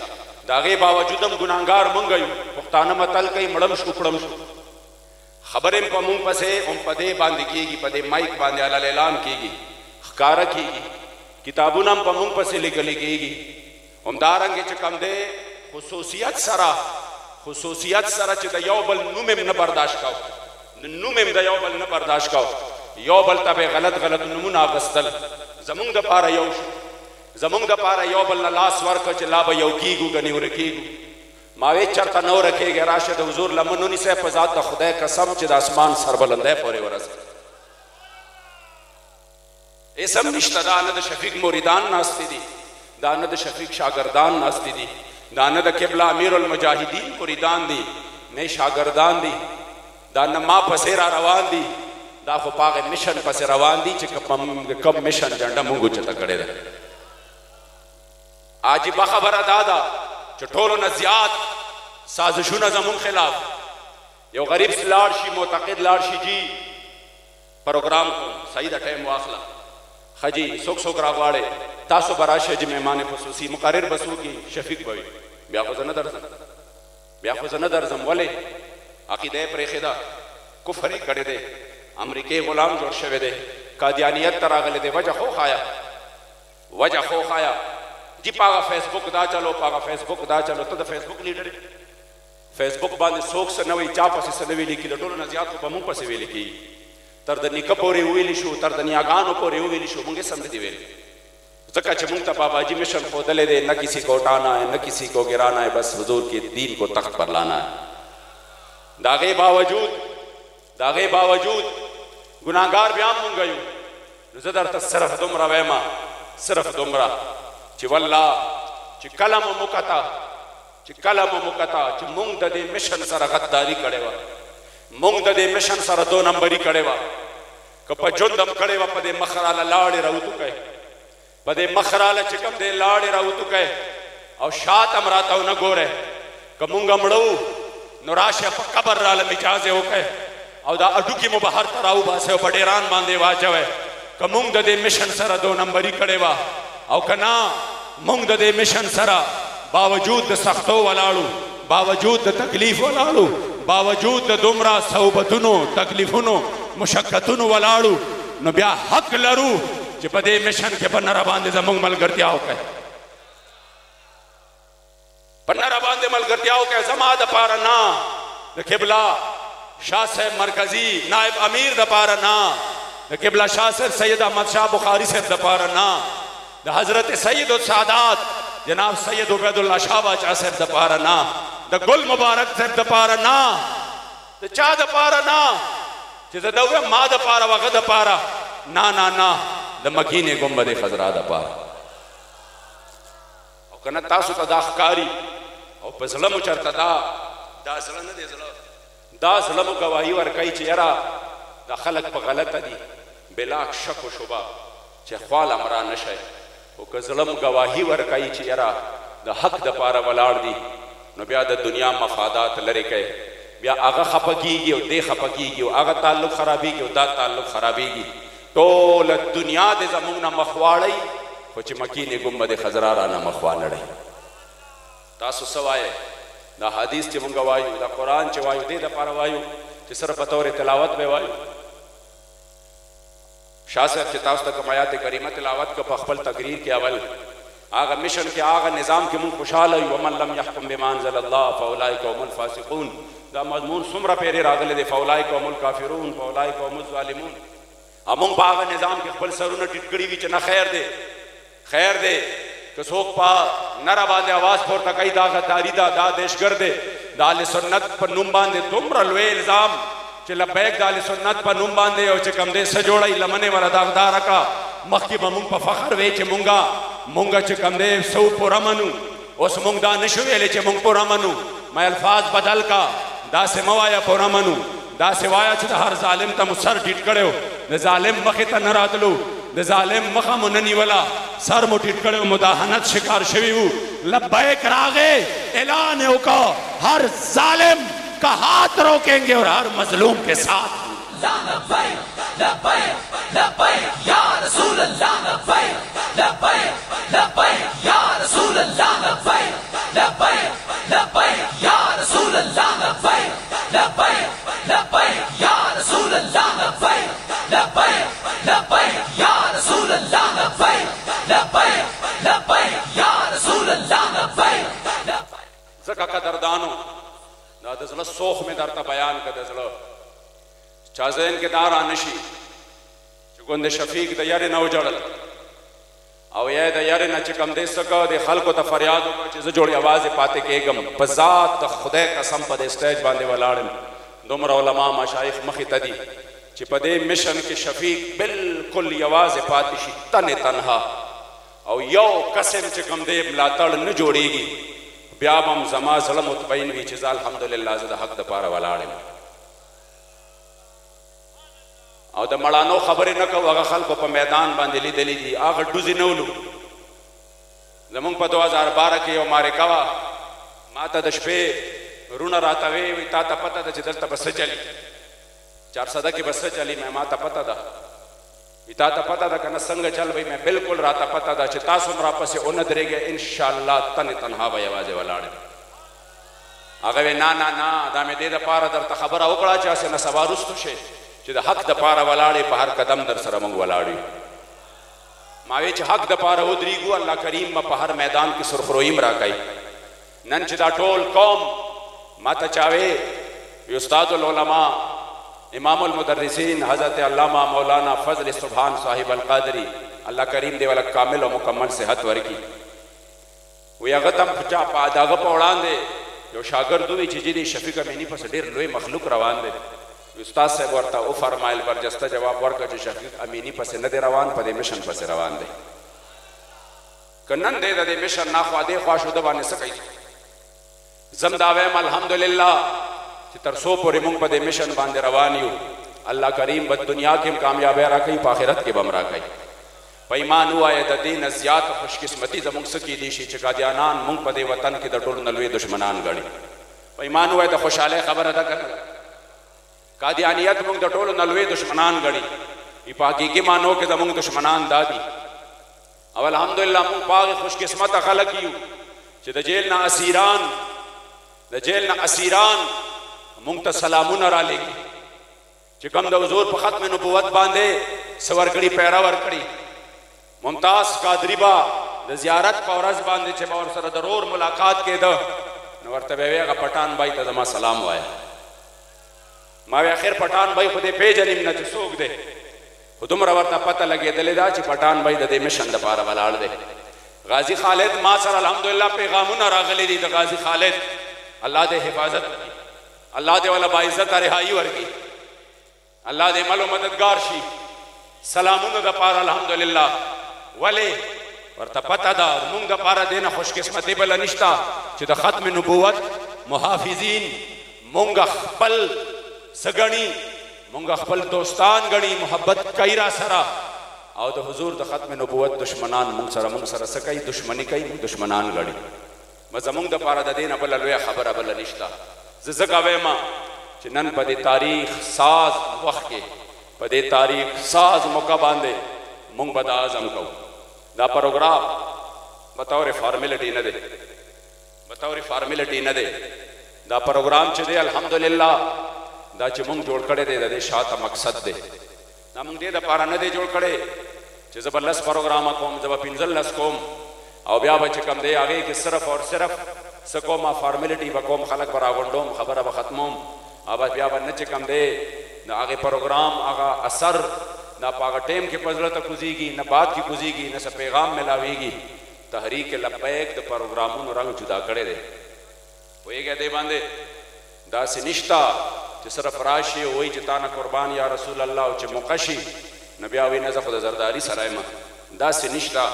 A: दागे बावजूदम गुनाहगार मंगयु पुख्ताना मतल कई मड़म शुकड़म शु खबरें पमुंग पसे उम पदे बांध कीगी पदे माइक बांधे अला ऐलान कीगी खकारा कीगी किताबुनम पमुंग पसे लिखली कीगी उमदारंगे चकम दे खुसूसियत सरा च द यौबल नुमेम न बर्दाश्त काओ नुमेम द यौबल न बर्दाश्त काओ यौबल तबे गलत नमूना गस्तल जमुंग द पारा यौश जमुंग द पारा यौबल न लास वर्क च लाब यौ कीगु गनी उर कीगु मावे चरता नौ रखेगे राशिद हुजूर लमनुनी से फजात द खुदा कसम च द आसमान सरबलंदे पोरे वरस एसम निश्ता दानद शफीक मुरीदान नास्ती दी दानद शफीक शागर्दान नास्ती दी दानद किबला अमीर المجاهدین मुरीदान दी ने शागर्दान दी दान मा पसेरा रवान दी दा खो पागे मिशन पसे रवान दी च कम मिशन झंडा मुंगु च तकड़े दे आज बखबर दादा चटोलो नजियात साजिशुन जमुन खिलाफ यो गरीब लाड़शी मोतक़िद लाड़शी जी प्रोग्राम को सही द टाइम वाखला खजी सुख सुख रागवाड़े तासो बराशे जी मेहमान खसूसी मुकर्रिर बसू की शफीक भाई ब्याखुज़ न दर्जम वले अकीदे प्रेखिदा कुफरी करे दे अमरीके गुलाम जोड़ शवे दे कादियानियत तरागले दे वजह खो खाया जी पागा फेसबुक दा चलो तो फेसबुक लीडर फेसबुक बांधे सोख से नवी चाप से नवी लिखी टोलो नजियात को बमू पसे वे लिखी तरद निकपोरे हुई शो तरद नियागान पोरे हुई शो मुंगे समझती वेली जका चमुंगता बाबा जी मिशन खोदले दे न किसी को उठाना है न किसी को गिराना है बस हुजूर के दीन को तख्त पर लाना है दागे बावजूद गुनाहगार ब्याम मुंगयु ज़दर तसरफ दुमरा वेमा सिर्फ दुमरा चिवल्ला चिकलम मुकता च मुंग दे मिशन सर गद्दारी कड़ेवा मुंग दे मिशन सर दो नंबरी कड़ेवा कप जुंदम कड़ेवा पदे मखराला लाड़े रहतु कहे पदे मखराला चिकम दे लाड़े रहतु कहे और शात अमराता न गोरे कमुंग मड़ू नुराशा कबर राल मिजाजे हो कहे और दा अडुकी मुबहर तराऊ बासे पडेरान बांधे वाजवे कमुंग दे मिशन सर दो नंबरी कड़ेवा और कना मुंग दे मिशन सरा बावजूद सख्तो वलाड़ू बावजूद तकलीफ वलाड़ू बावजूद दुमरा सौबतुनो तकलीफुनो मुशक्कतुनो वलाड़ू न ब्या हक लरू जे पदे मिशन के पर नरा बांधे जमुंग मल करते आओ कहे پنر باندې ملګرتیاو کې زما د پاره نه د قبله شاه صاحب مرکزی نائب امیر د پاره نه د قبله شاه صاحب سید احمد شاه بخاری صاحب د پاره نه د حضرت سید السادات جناب سید عبید الله شاه باچا صاحب د پاره نه د ګل مبارک صاحب د پاره نه د چا د پاره نه چې زه دا ما د پاره وغه د پاره نه نه نه د مکینې ګنبد خضرا د پاره او کنه تاسو ته دا ښکاري او په زړه مو چېرته دا زړه نه دی زړه دا زړه مو ګواهي ورکوي چې یاره دا خلک په غلطه دي بلا شک و شبه چې خواله مرا نه شئ خو که زړه مو ګواهي ورکوي چې یاره د حق دپاره ولاړ دي نو بیا د دنیا مفادات لرې کوي بیا هغه خفه کېږي او دی خفه کېږي او هغه تعلق خرابېږي او دا تعلق خرابېږي ټوله دنیا د زموږ نه مخ واړئ خو چې مکینې ګنبد خضرا رانه مخ وانړئ تاسو څه وایئ دا حدیث چې مونږ وایو دا قرآن چې وایو دې دپاره وایو چې صرف په طور تلاوت به وایو شاه صاحب چې تاسو ته کوم آیات کریمه تلاوت که په خپل تقریر کې اول هغه مشن کې هغه نظام کې مونږ خوشحاله یو ومن لم یحکم بما انزل الله فاولئک هم الفاسقون دا مضمون څومره پیرې راغلی دی فاولئک هم الکافرون فاولئک هم الظالمون مونږ په هغه نظام کې خپل سرونه ټیټ کړي وي چې نه خیر دی خیر دی که څوک په نره باندې آواز پورته کوي دا غداري ده دا دهشتګرد دی د اهل سنت په نوم باندې دومره لوی الزام چې لبیک د اهل سنت په نوم باندې او چې کوم دی څه جوړی لمنې وله داغداره کا مخکې به مونږ په فخر وی چې مونږه چې کوم دی سو پوره منو اوس مونږ دا نشو ویلی چې مونږ پوره منو ما الفاظ بدل کا داسې مه وایه پوره منو داسې وایه چې د هر ظالم ته مو سر ټیټ کړی د ظالم مخې ته نه راتلو د ظالم مخه مو نه نیوله سر مو ټیټ کړی مداهنت شکار شوي وو لبیک راغے اعلان وکړه ہر ظالم کا ہاتھ روکیں گے اور ہر مظلوم کے ساتھ
B: لبیک لبیک لبیک یا رسول اللہ لبیک لبیک لبیک یا رسول اللہ لبیک لبیک لبیک یا رسول اللہ لبیک لبیک لبیک یا رسول اللہ لبیک لبیک لبیک یا رسول اللہ لبیک لبیک لبیک یا رسول اللہ لبیک
A: زکا قدردانو دا د زړه سوخ مې درته بیان که د زړه چا ذهن کې دا رانشي چې ګوند شفیق د یارې نه وجړل او یا د یارې نه چې کوم دی څه که د خلکو ته فریاد وکړه چې زه جوړې یوازې پاتې کېږم په ذات د خدای قسم په دې سټیج باندې ولاړ یم دومره علما مشایخ مخې ته دي چې په دې مشن کې شفیق بالکل یوازې پاتې شي تنې تنها او یو قسم چې کوم دی ملاتړ نه جوړېږي بیا به هم زما زړه مطمئن وي چې زه الحمدلله زه د حق دپاره ولاړ یم او د مړانو خبرې نه کوو هغه خلکو په میدان باندې لیدلي دي هغه ډوزې نه ولو زمونږ په 2012 کې یو مارکه وه ما ته د شپې رونه راته وی تا ته پته ده چې دلته به څه چلي 400 کې به څه چلي مې ما ته پته ده تا ته پته ده که نه څنګه چل وی مې بلکل راته پته ده چې تاسو هم راپسې ونه درېږئ انشاءالله تنې تنها به یوازې ولاړ یم هغه وی نه نه نه دا مې دې دپاره درته خبره وکړه چې هسې نه سبا رستو شئ چې د حق دپاره ولاړې په هر قدم در سره موږ ولاړ یو ما وی چې حق دپاره ودرېږو الله کریم به په هر میدان کې سرخرویي م راکوي نن چې دا ټول قوم ما ته چاوی استاد العلماء امام المدرسین حضرت علامہ مولانا فضل سبحان صاحب القادری اللہ کریم دے والا کامل و مکمل صحت ورکی وی هغه ته هم چا په د هغه په وړاندې یو شاګرد ووی چې جدي شفیق امیني پسې ډېر لوی مخلوق روان دی استاد صاحب ورته وفرمایل برجسته جواب ورکړه چې شفیق امیني پسې نه دی روان په دې مشن پسې روان دی که نن دی د دې مشن ناخوا دې خوا شو د باندې څه کوي زم دا وایم الحمدلله چې تر څو پورې موږ په دې مشن باندې روان یو الله کریم په دنیا کې هم کامیابی راکوي په آخرت کې به هم راکوي په ایمان ووایه د دې نه زیات خوشقسمتي زموږ څه کیدی شي چې قادیانان موږ په دې وطن کې د ټولو نه لوی دشمنان ګڼي په ایمان ووایه د خوشحالۍ خبره ده که قادیانیت موږ د ټولو نه لوی دشمنان ګڼي په حقیقي معنو کې زموږ دشمنان دا دي او الحمدلله موږ په هغې خوشقسمته خلک یو چې د جیل نه اسیران مونږ ته سلامونه را لېږي چې کوم د حضور په ختم نبوت باندې څه ورکړي پیره ورکړي ممتاز قادری با د زیارت په ورځ باندې چې به ورسره د رور ملاقات کېده نو ورته به وی هغه پټان بای ته زما سلام وایه. ما وی اخر پټان بای خو دې پیژنم نه چې څوک دی، خو دومره ورته پته لګېدلې ده چې پټان بای د دې مشن دپاره ولاړ دی. غازی خالد ما سره الحمدلله پیغامونه راغلي دي د غازی خالد. الله دې حفاظت وکړي، الله دې والا باعزت رهایی ورکړي، الله دې ملو مددگار شي. سلامونو دپاره الحمدلله. ولې ورته پته ده مونږ دپاره دې نه خوش قسمتي بله نشته چې د ختم نبوت محافظین مونږ خپل څه ګڼي، مونږ خپل دوستان ګڼي، محبت کوي را سره، او د حضور د ختم نبوت دشمنان مونږ سره څه کوي، دشمني کوي، مونږ دشمنان ګڼي. زمونږ دپاره د دې نه بله لویه خبره بله نشته. زه ځکه وایم چې نن په دې تاریخ ساز وخت کې په دې تاریخ ساز موقع باندې مونږ به دا عزم کوو. دا پروګرام بطور فارمیلټي نه دی، بطور فارمیلټي نه دی. دا پروګرام چې دی الحمدلله دا چې مونږ جوړ کړی دی د دې شاته مقصد دی. دا مونږ دې دپاره نه دی جوړ کړی چې زه به 10 پروګرامه کوم، زه به 15 کوم او بیا به چې کوم دی هغې کې صرف اور صرف څه کوم فارمیلټي به کوم، خلک به راغونډوم، خبره به ختموم، او بیا به نه چې کوم دی د هغې پروګرام هغه اثر نه په هغه ټیم کې په زړه ته کوزېږي، نه بعد کې کوزېږي، نه څه پیغام میلاویږي. تحریک لبیک د پروګرامونو رنګ جدا کړی دی. پوهېږئ دې باندې داسې نشته چې صرف راشي او وایي چې تا نه قربان یا رسول الله، او چې موقع شي نو بیا وایي نه زه خو د زرداري سره یم. داسې نشته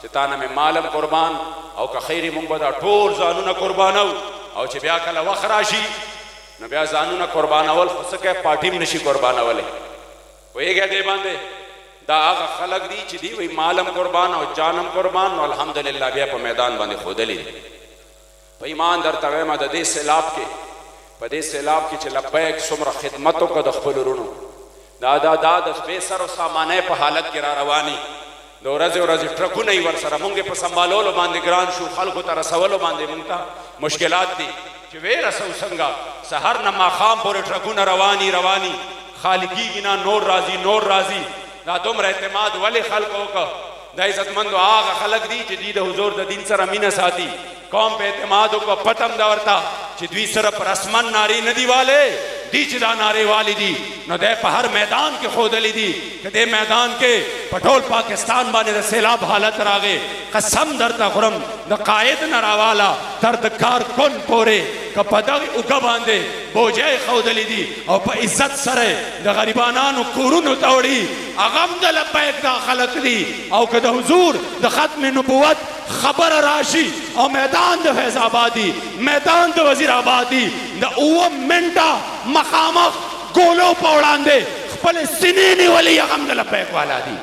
A: چې تا نه مې مالم قربان او که خیري مونږ به دا ټول ځانونه قربانو، او چې بیا کله وخت راشي نو بیا ځانونه قربانول خو څه کوي پارټي م نشي قربانولی. پوهېږئ دې باندې دا هغه خلک دي چې دی وایي مالم قربان او جانم قربان، نو الحمدلله بیا په میدان باندې ښودلي دي. په ایمان درته وایم د دې سیلاب کې په دې سیلاب کې چې لبیک څومره خدمت وکړه د خپلو وروڼو، دا د بې سر و سامانۍ په حالت کې را رواني، د ورځې ورځې ټرکونه یې ورسره مونږ یې په سنبالولو باندې ګران شو، خلکو ته رسولو باندې مونږ ته مشکلات دي چې ویې رسو څنګه. سهار نه ماښام پورې ټرکونه رواني خالی کېږي نه، نور راځي. دا دومره اعتماد ولې خلکو وکړه؟ دا عزتمندو هغه خلک دي چې دوی د حضور د دین سره مینه ساتي. قوم په اعتماد وکړه، پته م ده ورته چې دوی صرف رسمن نارې نه دي والے، دی چې دا نارې والي دي نو دی په هر میدان کې ښودلی دي. که دې میدان کې په ټول پاکستان باندې د سیلاب حالت راغی، قسم درته خورم د قائد نه راواله تر د کارکن پورې که په دغې اوږه باندې بوجۍ ښودلی دي او په عزت سره د غریبانانو کورونو ته وړي، هغه هم د لبیک دا خلک دي. او که د حضور د ختم نبوت خبر راشي او میدان د فیض آبادی، میدان د وزیر آبادی د 9 منټه مخامخ ګولو په وړاندې خپل سینې نیولې، هغه هم د لبیک والا دي.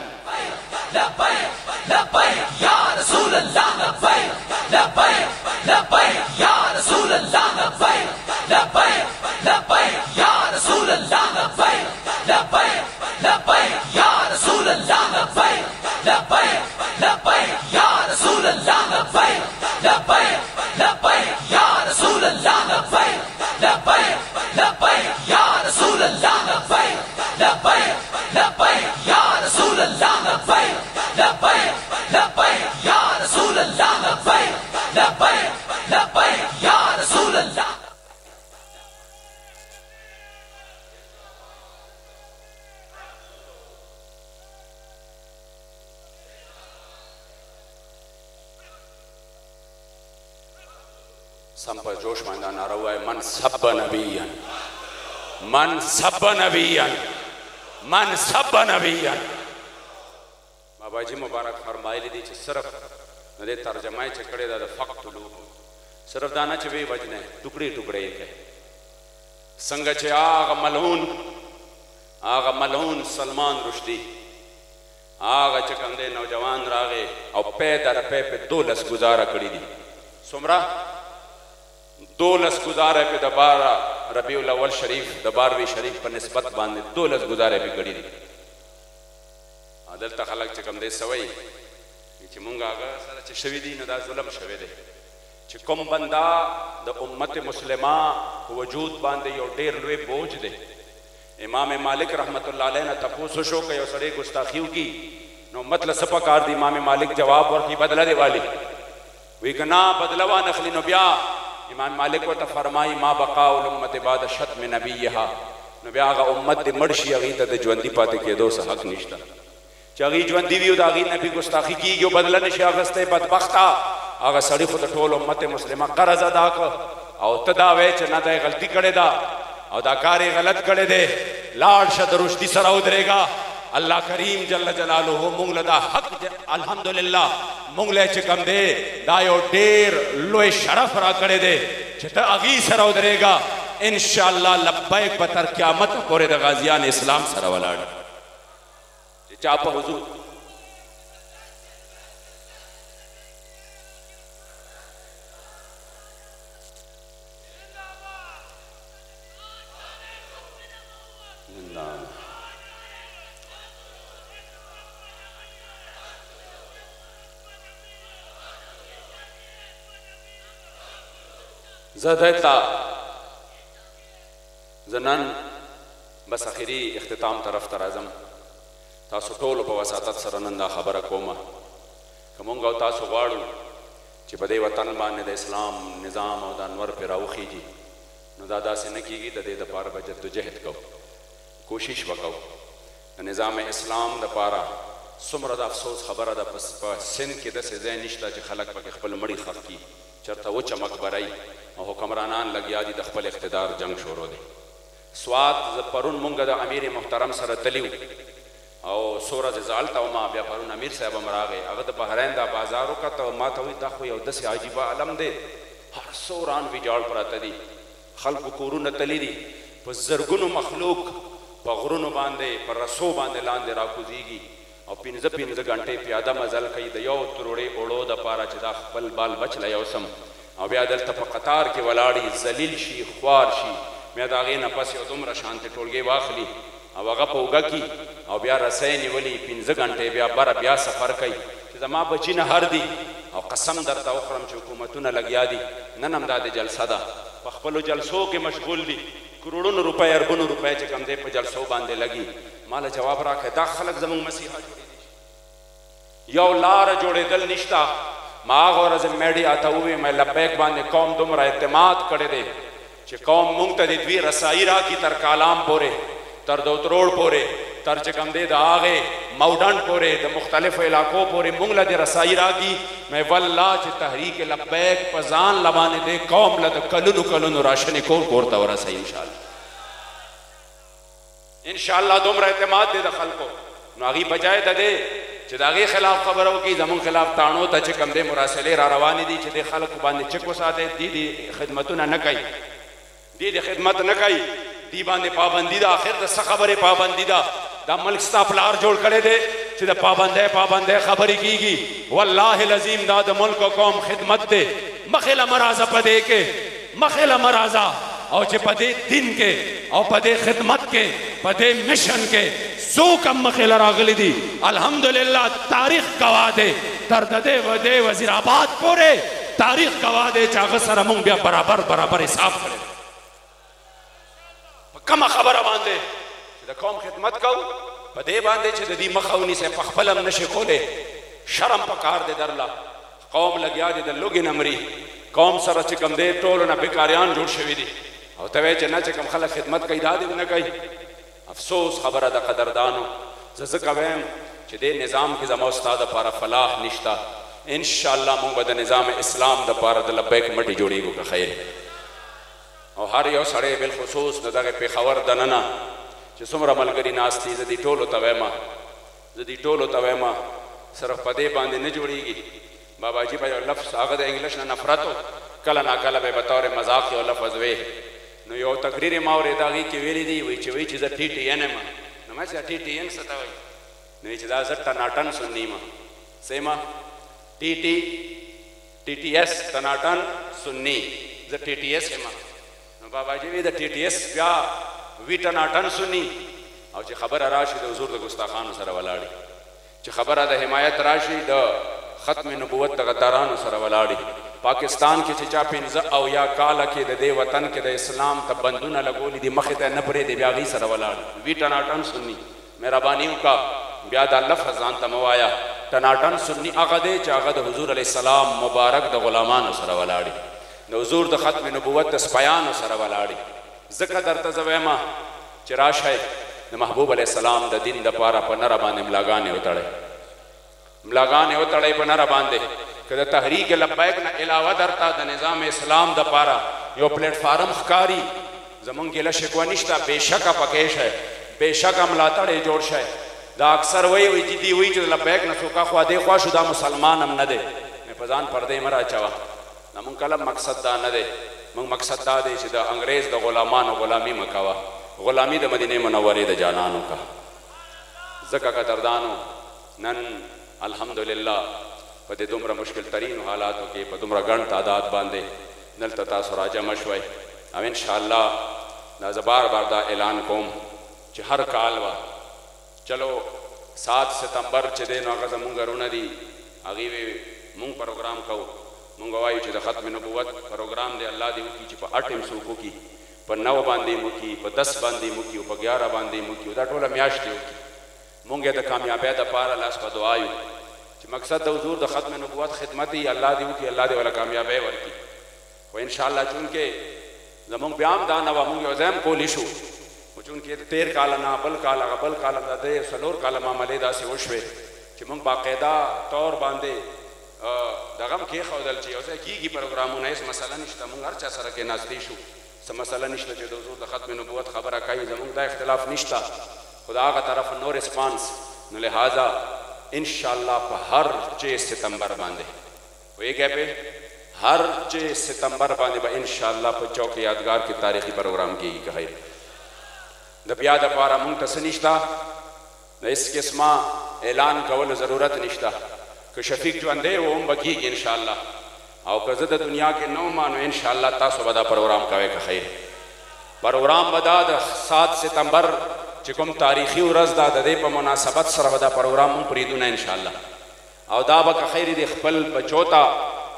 B: لبیک لبیک یا رسول الله، لبیک لبیک لبیک یا رسول الله، لبیک لبیک لبیک یا رسول الله، لبیک لبیک لبیک یا رسول الله، لبیک لبیک لبیک یا رسول الله، لبیک لبیک لبیک یا رسول الله، لبیک لبیک لبیک یا رسول الله، لبیک لبیک لبیک یا رسول الله، لبیک لبیک لبیک یا رسول الله، لبیک لبیک لبیک یا رسول الله.
A: سم په جوش باندې ناره ووایه من سب نبیا، من سب نبیا، من سب نبیا. باباجي مبارک فرمایلی دي چې صرف د دې ترجمه یې چې کړې ده د فقتلوه، صرف دا نه چې ویې وجنه ټوکړې ټوکړې یې کړې. څنګه چې هغه ملعون سلمان رشدي هغه چې کوم دی نوجوان راغی او پی در پی په 12 ګزاره کړي دي. څومره 12 ګزاره په د ربیع الاول شریف د 12 شریف په نسبت باندې 12 ګزاره په کړي دي. دلته خلک چې کوم دی سوی چې مونږ هغه سره چې شوي دي نو دا ظلم شوی دی چې کوم بنده د امت مسلمه په وجود باندې یو ډیر لوی بوج دی. امام مالک رحمت الله علیه نه تپوس وشو که یو سړی ګستاخي وکړي نو مطلب سپکار دی امام مالک جواب ورکی بدله دی والی وی کنا بدلوا نخلی نو بیا امام مالک ورته فرمای ما بقاء الامه بعد شتم نبیها نو بیا هغه امت دی مرشي هغه ته د ژوندۍ پاتې کېدو څه حق نشته چې هغه ژوندۍ وي او د هغې نبي ګستاخي کېږي او بدله نشي اخیستی بدبخته هغه سړي خو د ټول امت مسلمه قرض ادا کړ او ته دا وایې چې نه دا یې غلطي کړې ده او دا کار یې غلط کړی دی لاړ شه د رشدي سره ودرېږه الله کریم جل جلاله مونږ له دا حق الحمدلله مونږ له چې کوم دی دا یو ډېر لوی شرف را کړی دی چې ته هغې سره ودرېږه انشاءالله لبیک به تر قیامت پورې د غازیان اسلام سره ولاړ چې چا په حضور زدتا زنان بس اخیری اختتام طرف ته راځم تاسو ټولو په وساطت سره نن دا خبره کومه که مونږ او تاسو غواړو چې په دې وطن باندې د اسلام نظام او د انور پرې راوخیږي نو دا داسې نه کیږي د دې دپاره به جدوجهد کوو کوشش وکړو د نظام اسلام دپاره څومره د افسوس خبره ده په سند کې داسې ځای نشته چې خلک پکې خپل مړي ښخ کړي چېرته وچه مقبرۍ او حکمرانان لګیا دي د خپل اقتدار جنگ شروع دی سوات پرون مونږ د امیر محترم سره تلي او څو ورځې زه هلته وم بیا پرون امیر صاحب هم راغی هغه د بحرین دا بازار وکته او ما ته وایي دا خو یو داسې عجیبه عالم دی هر څو وران ویجاړ پراته دي خلکو کورونه تللي دي په زرګونو مخلوق په غرونو باندې په رسو باندې لاندې راکوزیږي او پنځه ګنټې پیاده مزل کوي د یو تروړې اوړو دپاره چې دا خپل بال بچ له یوسم او بیا دلته په قطار کې ولاړي ذلیل شي خوار شي بیا د هغې نه پس یو دومره شانتې ټولګې واخلي او هغه په اوږه کي او بیا رسۍ نیولي 5 ګنټې بیا بره بیا سفر کوي چې زما بچي نه هر دي او قسم درته وخورم چې حکومتونه لګیا دي نن هم دا د جلسه ده په خپلو جلسو کې مشغول دي کروڑونو روپۍ اربونو روپۍ چې کوم دی په جلسو باندې لګي ما له جواب راکړی دا خلک زموږ مسیحا جوړېدي یو لاره جوړېدل نشته ما هغه ورځ میډیا ته وویل مې لبیک باندې قوم دومره اعتماد کړی دی چې قوم مونږ ته د دوی رسایي راکړي تر کالام پورې تر دوتروړ پورې تر چې کوم دی د هغې موډن پورې د مختلفو علاقو پورې مونږ له دې رسایي راکړي مې والله چې تحریک لبیک په ځان له باندې دی قوم له د کلونو کلونو راشنې کور کور ته ورسوي انشاءالله دومره اعتماد دی د خلکو نو هغې بجای د دې چې د هغې خلاف خبره وکړي زمونږ خلاف تاڼو ته چې کوم دی مراسلې را روانې دي چې دې خلکو باندې چک وساتئ دې خدمتونه نه کوي دې خدمت نه کوي دې باندې پابندي ده آخر د څه خبرې پابندي ده دا ملک ستا پلار جوړ کړی دی چې د پابندۍ خبرې کېږي والله العظیم دا د ملک او قوم خدمت دی مخې له مه راځه په دې کې مخې له مه راځه او چې په دې دین کې او په دې خدمت کې په دې مشن کې څوک هم مخې له راغلي دي الحمدلله تاریخ گواه دی تر د دې وزیر آباد پورې تاریخ گواه دی چې هغه سره مونږ بیا برابر حساب کړی په کومه خبره باندې چې د قوم خدمت کوو په دې باندې چې د دې مخه ونیسئ په خپل هم نشئ کولی شرم پکار دی درله قوم لګیا دی د لوږې نه مري قوم سره چې کوم دی ټولو نه بیکاریان جوړ شوي دي او ته وایې چې نه چې کوم خلک خدمت کوي دا دې نه کوي افسوس خبره د قدردانو زه ځکه وایم چې دې نظام کې زما ستا دپاره فلاح نشته انشاءالله موږ به د نظام اسلام دپاره د لبیک مټې جوړېږو که خیر او هر یو سړی بالخصوص د دغې پېښور دننه چې څومره ملګري ناست دي زه دې ټولو ته وایم صرف په دې باندې نه جوړېږي باباجي به یو لفظ هغه د انګلیش نه نفرت و کله ناکله به بطور مذاق یو لفظ وی نو یو تقریر ما اورېد هغې کې ویلي دي وایي چې زه ټي ټي این یم نو ما چې ټي ټي این څه ته وایي نو چې دا زه ټناټن سني یم څه یم ټي ټي ایس ټناټن سني زه ټي ټي ایس یم نو باباجي وایي د ټي ټي ایس بیا وي ټناټن سني او چې خبره راشي د حضور د ګستاخانو سره ولاړي چې خبره د حمایت راشي د ختم نبوت د غدارانو سره ولاړي پاکستان کې چې چا 15 او یا کاله کې د دې وطن کې د اسلام ته بندونه لګولي دي مخې ته نه پرېږدي بیا هغې سره ولاړ وي ټناټن سني مهرباني وکړه بیا دا لفظ ځان ته مه وایه ټناټن سني هغه دی چې هغه د حضور علیه السلام مبارک د غلامانو سره ولاړي د حضور د ختم نبوت د سپیانو سره ولاړي ځکه درته زه وایم چې راشئ د محبوب علیه السلام د دین دپاره په نره باندې ملاګانې وتړئ ملاګانې وتړئ په نره باندې که د تحریک لبیک نه علاوه درته د نظام اسلام دپاره یو پلیټ فارم ښکاري زمونږ ګیله شکوه نشته بېشکه پکې شئ بېشکه ملاتړ یې جوړ شئ دا اکثر وایي چې دي وایي چې د لبیک نه څوکه خوا دې خوا شو دا مسلمان هم نه دی مې په ځان پردې مه راچوه زمونږ کله مقصد دا نه دی مونږ مقصد دا دی چې د انګریز د غلامانو غلامي مه کوه غلامي د مدینې منورې د جانانو کا ځکه قدردانو نن الحمدلله په دې دومره مشکل ترینو حالاتو کې په دومره ګڼ تعداد باندې دلته تاسو راجمع شوئ او انشاءالله دا زه بار بار دا اعلان کوم چې هر کال به چلو 7 ستمبر چې دی نو هغه زمونږ غرونه دي هغې مونږ پروګرام کوو مونږ وایو چې د ختم نبوت پروګرام دی الله دې وکړي چې په 8 څوک وکړي په 9 باندې وکړي په 10 باندې وکړي او په 11 باندې وکړي دا ټوله میاشتې وکړي مونږ یې د کامیابۍ دپاره لاس په دعا یو چې مقصد د حضور د ختم نبوت خدمت یې الله دې وکړي الله دې ولا کامیابۍ ورکړي خو انشاءالله چونکې زمونږ بیا هم دا نه وه مونږ یو ځای هم کولی شو خو چونکې 13 کاله نه بل کال هغه بل کال د 4 کاله معاملې داسې وشوې چې مونږ باقاعده طور باندې دغه هم کېښودل چې یو ځای کېږي پروګرامونه هېڅ مسله نشته مونږ هر چا سره کېناستې شو څه مسله نشته چې د حضور د ختم نبوت خبره کوي زمونږ دا اختلاف نشته خو د هغه طرف نو رسپانس نو لہٰذا انشاءالله په هر 6 ستمبر باندې پوهېږئ پې هر 6 ستمبر باندې به انشاءالله په چوک یادګار کې تاریخي پروګرام کېږي که خیر د بیا دپاره مونږ ته څه نشته د هېڅ قسمه اعلان کولو ضرورت نشته که شفیق ژوندی و هم به کېږي انشاءالله او که زه د دنیا کې نه وم نو انشاءالله تاسو به دا پروګرام کوئ که خیر پروګرام به دا د 7 ستمبر چې کوم تاریخي ورځ ده د دې په مناسبت سره به دا پروګرام مونږ پرېږدو نه انشاءالله او دا به که خیر د خپل بچو ته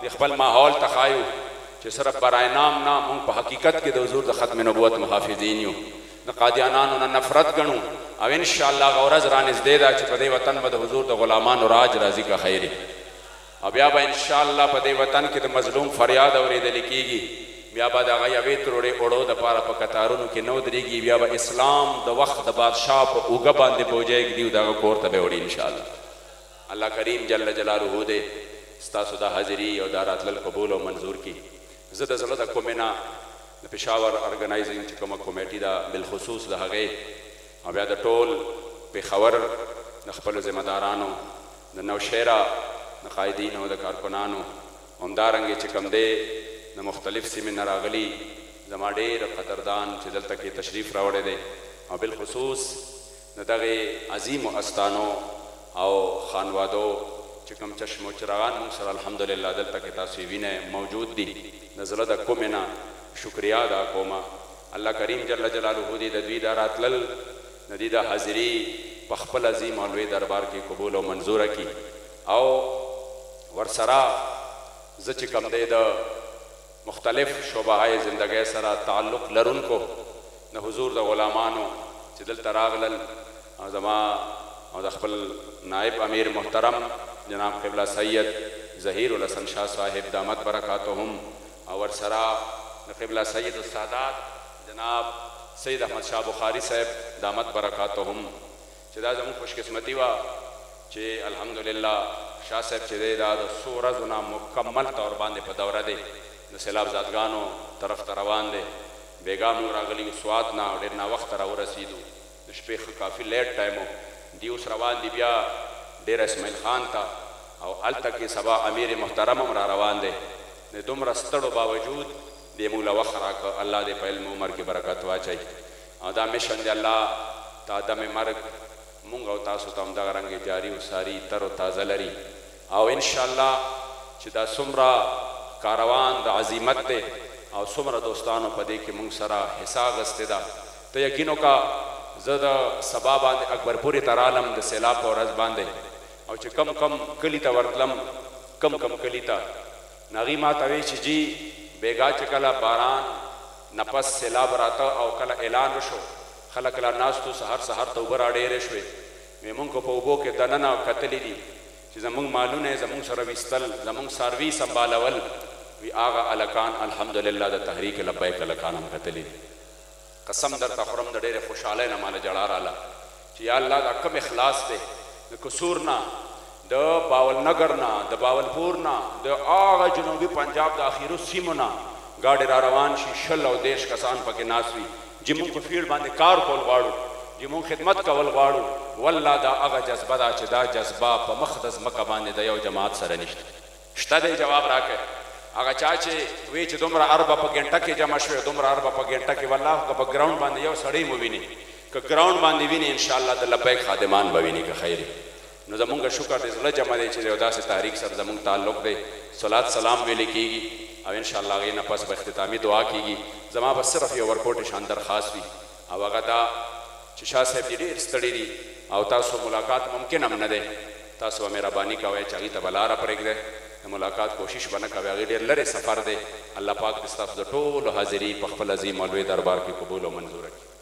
A: د خپل ماحول ته ښایو چې صرف برای نام نه مونږ په حقیقت کې د حضور د ختم نبوت محافظین یو د قادیانانو نه نفرت ګڼو او انشاءالله هغه ورځ رانږدې ده چې په دې وطن به د حضور د غلامانو راج راځي که خیر او بیا به انشاءالله په دې وطن کې د مظلوم فریاد اورېدلی کېږي بیا به د هغه یوې تروړې اوړو دپاره په کتارونو کې نه ودرېږي بیا به اسلام د وخت د بادشاه په اوږه باندې بوجۍ ږدي او د هغه کور ته به وړي انشاءالله الله کریم جل جلاله دې ستاسو دا حاضري او دا راتلل قبول او منظور کړي زه د زړه د کومې نه د پېښور ارګنایزینګ چې کومه کمیټي ده بالخصوص د هغې او بیا د ټول پېښور د خپلو ذمهدارانو د نوشهره د قایدینو د کارکنانو همدارنګې چې کوم دی د مختلف سیمې نه راغلي زما ډېر قدردان چې دلته کې تشریف راوړی دی او بالخصوص د دغې عظیمو استانو او خانوادو چې کوم چشم و چراغان موږ سره الحمدلله دلته کې تاسو یې وینئ موجود دي د زړه د کومې نه شکریا ادا کومه الله کریم جل جلاله دې د دوی دا راتلل د دوی دا حاضري په خپل عظیم او لوی دربار کې قبول او منظوره کړي او ورسره زه چې کوم دی د مختلف شعبههای زندګۍ سره تعلق لرونکو د حضور د غلامانو چې دلته راغلل او زما او د خپل نائب امیر محترم جناب قبله سید ظهیر الحسن شاه صاحب دامت برکاتهم او ورسره د قبله سید السادات جناب سید احمد شاه بخاری صاحب دامت برکاتهم چې دا زموږ خوشقسمتي وه چې الحمدلله شاه صاحب چې دی دا د څو ورځو نه مکمل طور باندې په دوره دی د سیلاب زادګانو طرف ته روان دی بیګا موږ راغلي یو سوات نه او ډېر ناوخته راورسېدو د شپې ښه کافي لیټ ټایم و دی اوس روان دي بیا ډېر اسماعیل خان ته او هلته کې سبا امیر محترم هم را روان دی د دومره ستړو باوجود دې موږ له وخت راکړه الله دې په علم عمر کې برکت واچوي او دا میشن دی الله د عدم مرګ مونږ او تاسو ته همدغه رنګې جاري وساري تر و تازه لري او انشاءالله چې دا څومره کاروان د عظیمت دی او څومره دوستانو په دې کې مونږ سره حصه اخیستې ده ته یقین وکړه زه د سبا باندې اکبرپورې ته رالم د سیلاب په ورځ باندې او چې کم کم کلي ته ورتلم کم کلي ته نو هغې ما ته وی چې جي بیګا چې کله باران نفس سیلاب راته او کله اعلان وشو خلک لا ناستو سهار ته اوبه راډېرې شوې وی مونږ په اوبو کې دننه کتلی دي چې زمونږ مالونه زمونږ سره ویستل زمونږ څاروي سنبالول وی هغه الکان الحمدلله د تحریک لبیک الکان هم کتلی دي قسم درته خورم د ډېرې خوشحالۍ نه ماله جړا راله چې یا الله دا کم اخلاص دی د کسور نه د باولنګر نه د باولپور نه د هغه جنوبي پنجاب د اخیرو سیمو نه ګاډې را روان شي 20 او 30 کسان پکې ناست وي چې موږ په فیلډ باندې کار کول غواړو چې موږ خدمت کول غواړو والله دا هغه جذبه ده چې دا جذبه په مخ د ځمکه باندې د یو جماعت سره نشته شته دی جواب راکړئ هغه چا چې وی چې دومره اربه په ګنټه کې جمع شوی دومره اربه په ګنټه کې والله که په ګراونډ باندې یو سړی مو ویني که ګراونډ باندې ویني انشاءالله د لبیک خادمان به ویني که خیر نو زمونږ شکر د زړه جمع دی چې یو داسې تحریک سره زمونږ تعلق دی صلات سلام ویلې کېږي او انشاءالله هغې نه پس به اختتامي دعا کېږي زما به صرف یو ورکوټې شان درخواست وي او هغه دا چې شاه صاحب دې ډېر ستړي دي او تاسو ملاقات ممکن هم نه دی تاسو به مهرباني کوئ چې هغې ته به لاره پرېږدئ د ملاقات کوشش به نه کوئ هغې ډېر لرې سفر دی الله پاک دې ستاسو د ټولو حاضري په خپل عظیم او لوی دربار کې قبول او منظوره کړي